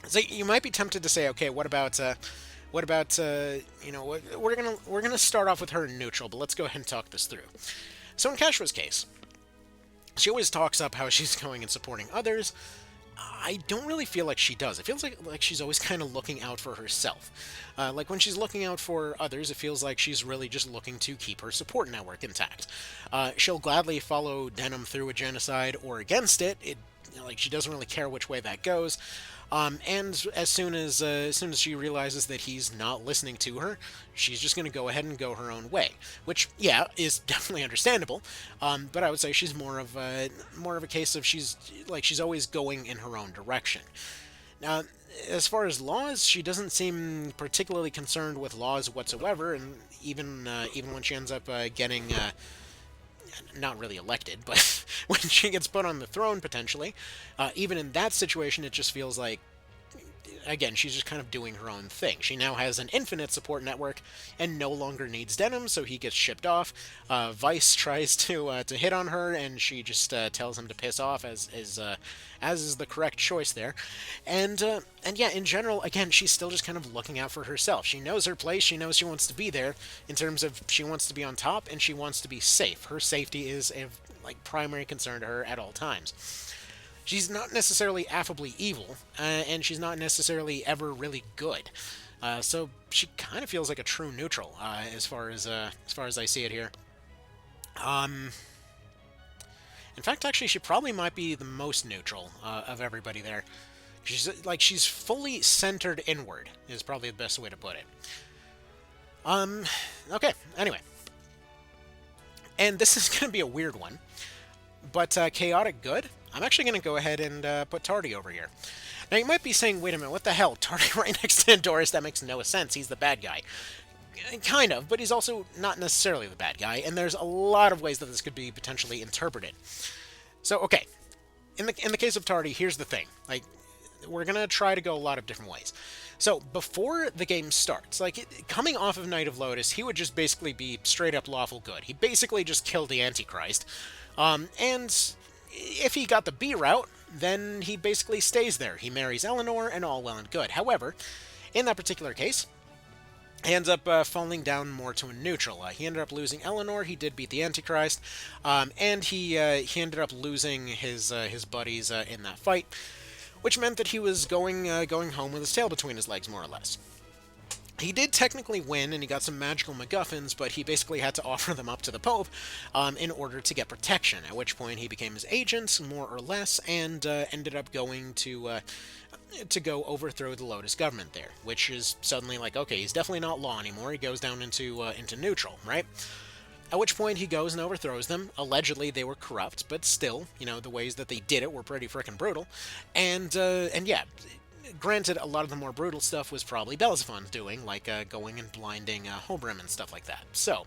So you might be tempted to say, okay, what about, you know, we're gonna start off with her in neutral, but let's go ahead and talk this through. So in Cashua's case, she always talks up how she's going and supporting others. I don't really feel like she does. It feels like she's always kind of looking out for herself. Like, when she's looking out for others, it feels like she's really just looking to keep her support network intact. She'll gladly follow Denim through a genocide or against it. Like, she doesn't really care which way that goes. And as soon as she realizes that he's not listening to her, she's just going to go ahead and go her own way. Which, yeah, is definitely understandable. But I would say she's more of a case of she's always going in her own direction. Now, as far as laws, she doesn't seem particularly concerned with laws whatsoever, and even when she ends up getting not really elected, but when she gets put on the throne, potentially, even in that situation, it just feels like, again, she's just kind of doing her own thing. She now has an infinite support network and no longer needs Denim, so he gets shipped off. Vice tries to hit on her, and she just tells him to piss off, as is the correct choice there. And yeah, in general, again, she's still just kind of looking out for herself. She knows her place. She knows she wants to be there in terms of she wants to be on top and she wants to be safe. Her safety is a primary concern to her at all times. She's not necessarily affably evil, and she's not necessarily ever really good. So she kind of feels like a true neutral, as far as I see it here. In fact, actually, she probably might be the most neutral of everybody there. She's fully centered inward, is probably the best way to put it. Okay, anyway. And this is going to be a weird one, but chaotic good? I'm actually going to go ahead and put Tardy over here. Now, you might be saying, wait a minute, what the hell? Tardy right next to Doris? That makes no sense. He's the bad guy. Kind of, but he's also not necessarily the bad guy, and there's a lot of ways that this could be potentially interpreted. So, okay, in the case of Tardy, here's the thing. We're going to try to go a lot of different ways. So, before the game starts, coming off of Knight of Lotus, he would just basically be straight-up lawful good. He basically just killed the Antichrist, and if he got the B route, then he basically stays there. He marries Eleanor, and all well and good. However, in that particular case, he ends up falling down more to a neutral. He ended up losing Eleanor. He did beat the Antichrist, and he ended up losing his buddies in that fight, which meant that he was going home with his tail between his legs, more or less. He did technically win, and he got some magical MacGuffins, but he basically had to offer them up to the Pope in order to get protection, at which point he became his agent, more or less, and ended up going to go overthrow the Lotus government there, which is suddenly okay, he's definitely not law anymore. He goes down into neutral, right? At which point he goes and overthrows them. Allegedly they were corrupt, but still, the ways that they did it were pretty frickin' brutal. And yeah, granted, a lot of the more brutal stuff was probably Belzephon's doing, like going and blinding Hobrim and stuff like that. So,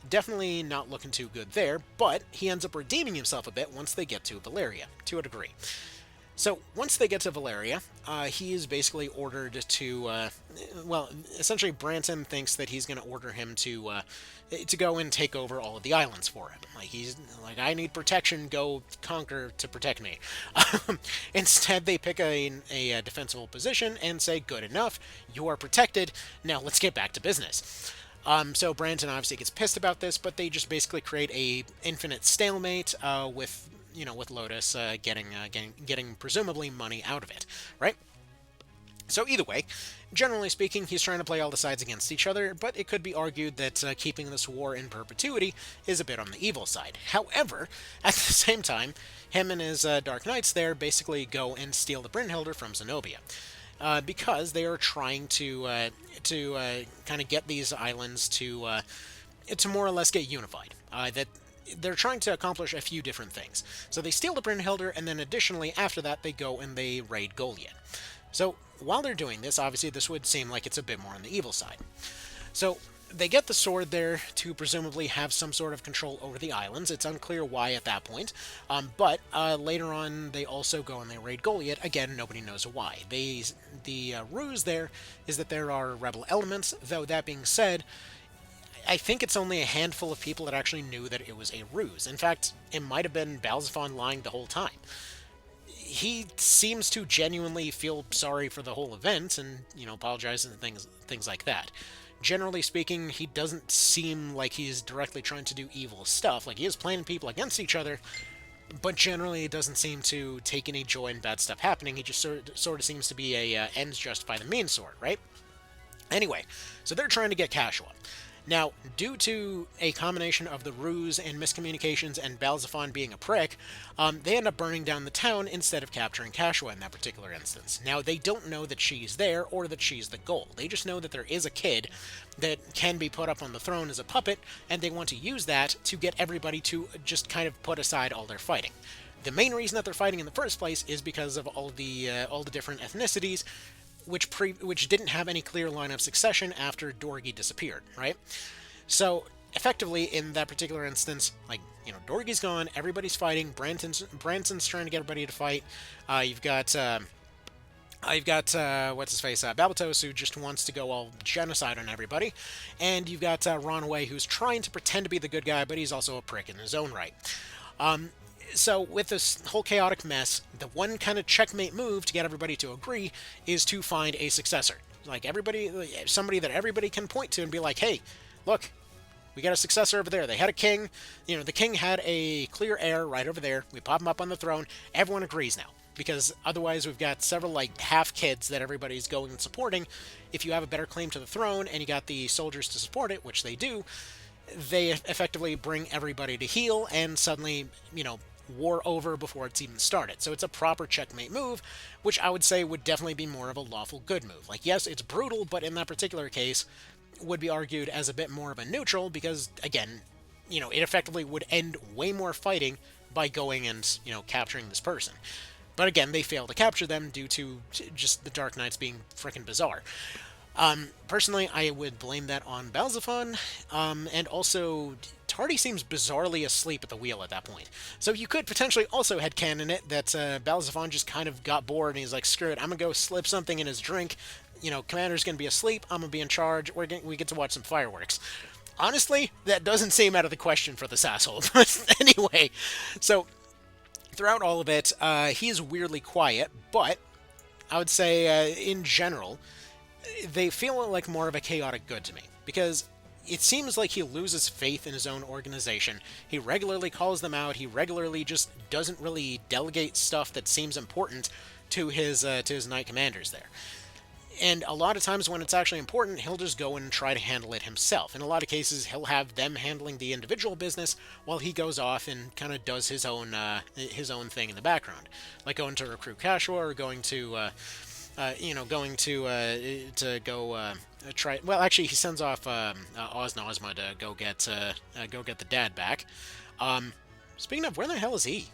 definitely not looking too good there, but he ends up redeeming himself a bit once they get to Valeria, to a degree. So, once they get to Valeria, he is basically ordered to, essentially Branton thinks that he's going to order him to go and take over all of the islands for him. He's I need protection, go conquer to protect me. Instead, they pick a defensible position and say, good enough, you are protected, now let's get back to business. So Branton obviously gets pissed about this, but they just basically create a infinite stalemate with Lotus getting presumably money out of it, right? So either way, generally speaking, he's trying to play all the sides against each other, but it could be argued that keeping this war in perpetuity is a bit on the evil side. However, at the same time, him and his Dark Knights there basically go and steal the Brynhilder from Zenobia, because they are trying to kind of get these islands to more or less get unified. That they're trying to accomplish a few different things. So they steal the Brynhilder, and then additionally, after that, they go and they raid Goliad. So while they're doing this, obviously this would seem like it's a bit more on the evil side. So they get the sword there to presumably have some sort of control over the islands. It's unclear why at that point, but later on they also go and they raid Goliad. Again, nobody knows why. The ruse there is that there are rebel elements, though that being said, I think it's only a handful of people that actually knew that it was a ruse. In fact, it might have been Balzephon lying the whole time. He seems to genuinely feel sorry for the whole event and, apologizes and things like that. Generally speaking, he doesn't seem like he's directly trying to do evil stuff. He is planning people against each other, but generally it doesn't seem to take any joy in bad stuff happening. He just sort of seems to be a ends justify the means sort, right? Anyway, so they're trying to get Cashua. Now, due to a combination of the ruse and miscommunications and Balzephon being a prick, they end up burning down the town instead of capturing Cashua in that particular instance. Now, they don't know that she's there or that she's the goal. They just know that there is a kid that can be put up on the throne as a puppet, and they want to use that to get everybody to just kind of put aside all their fighting. The main reason that they're fighting in the first place is because of all the different ethnicities, which didn't have any clear line of succession after Dorgi disappeared, right? So, effectively, in that particular instance, Dorgi's gone, everybody's fighting, Branton's trying to get everybody to fight, you've got You've got, what's his face, Balbatos, who just wants to go all genocide on everybody. And you've got Ronway, who's trying to pretend to be the good guy, but he's also a prick in his own right. So with this whole chaotic mess, the one kind of checkmate move to get everybody to agree is to find a successor. Like everybody, somebody that everybody can point to and be like, hey, look, we got a successor over there. They had a king. The king had a clear heir right over there. We pop him up on the throne. Everyone agrees now. Because otherwise we've got several, like, half-kids that everybody's going and supporting. If you have a better claim to the throne and you got the soldiers to support it, which they do, they effectively bring everybody to heel and suddenly, war over before it's even started. So it's a proper checkmate move, which I would say would definitely be more of a lawful good move. Like, yes, it's brutal, but in that particular case, would be argued as a bit more of a neutral because, again, it effectively would end way more fighting by going and, capturing this person. But again, they fail to capture them due to just the Dark Knights being freaking bizarre. Personally, I would blame that on Balzaphon, and also Tardy seems bizarrely asleep at the wheel at that point. So you could potentially also headcanon it that Balzaphon just kind of got bored and he's like, screw it, I'm gonna go slip something in his drink. Commander's gonna be asleep, I'm gonna be in charge, we get to watch some fireworks. Honestly, that doesn't seem out of the question for this asshole. But anyway, so throughout all of it, he is weirdly quiet, but I would say, in general, they feel like more of a chaotic good to me, because it seems like he loses faith in his own organization. He regularly calls them out. He regularly just doesn't really delegate stuff that seems important to his knight commanders there. And a lot of times when it's actually important, he'll just go and try to handle it himself. In a lot of cases, he'll have them handling the individual business while he goes off and kind of does his own thing in the background, like going to recruit Cashua or going to go try. Well, actually, he sends off Ozma to go get the dad back. Speaking of, where the hell is he?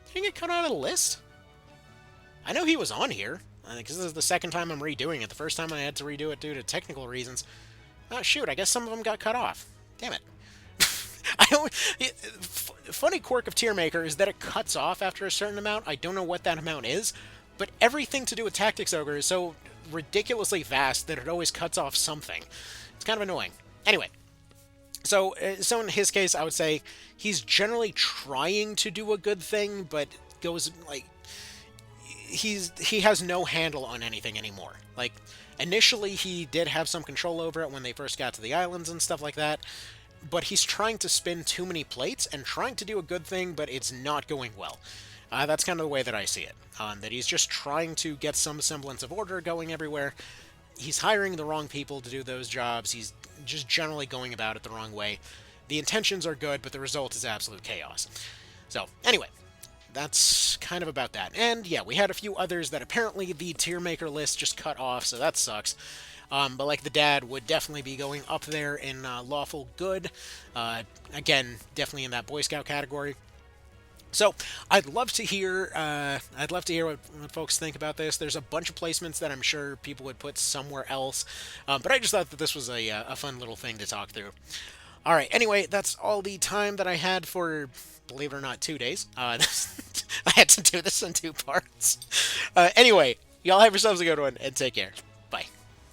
Did he get cut out of the list? I know he was on here. Because this is the second time I'm redoing it. The first time I had to redo it due to technical reasons. Oh, shoot, I guess some of them got cut off. Damn it. Funny quirk of Tiermaker is that it cuts off after a certain amount. I don't know what that amount is, but everything to do with Tactics Ogre is so ridiculously vast that it always cuts off something. It's kind of annoying. Anyway, so in his case, I would say he's generally trying to do a good thing, but goes, like, he has no handle on anything anymore. Like, initially he did have some control over it when they first got to the islands and stuff like that, but he's trying to spin too many plates and trying to do a good thing, but it's not going well. That's kind of the way that I see it. That he's just trying to get some semblance of order going everywhere. He's hiring the wrong people to do those jobs. He's just generally going about it the wrong way. The intentions are good, but the result is absolute chaos. So, anyway, that's kind of about that. And yeah, we had a few others that apparently the tier maker list just cut off, so that sucks. But like the dad would definitely be going up there in lawful good. Again, definitely in that Boy Scout category. So I'd love to hear what folks think about this. There's a bunch of placements that I'm sure people would put somewhere else, but I just thought that this was a fun little thing to talk through. All right. Anyway, that's all the time that I had for, believe it or not, 2 days. I had to do this in 2 parts. Anyway, y'all have yourselves a good one and take care.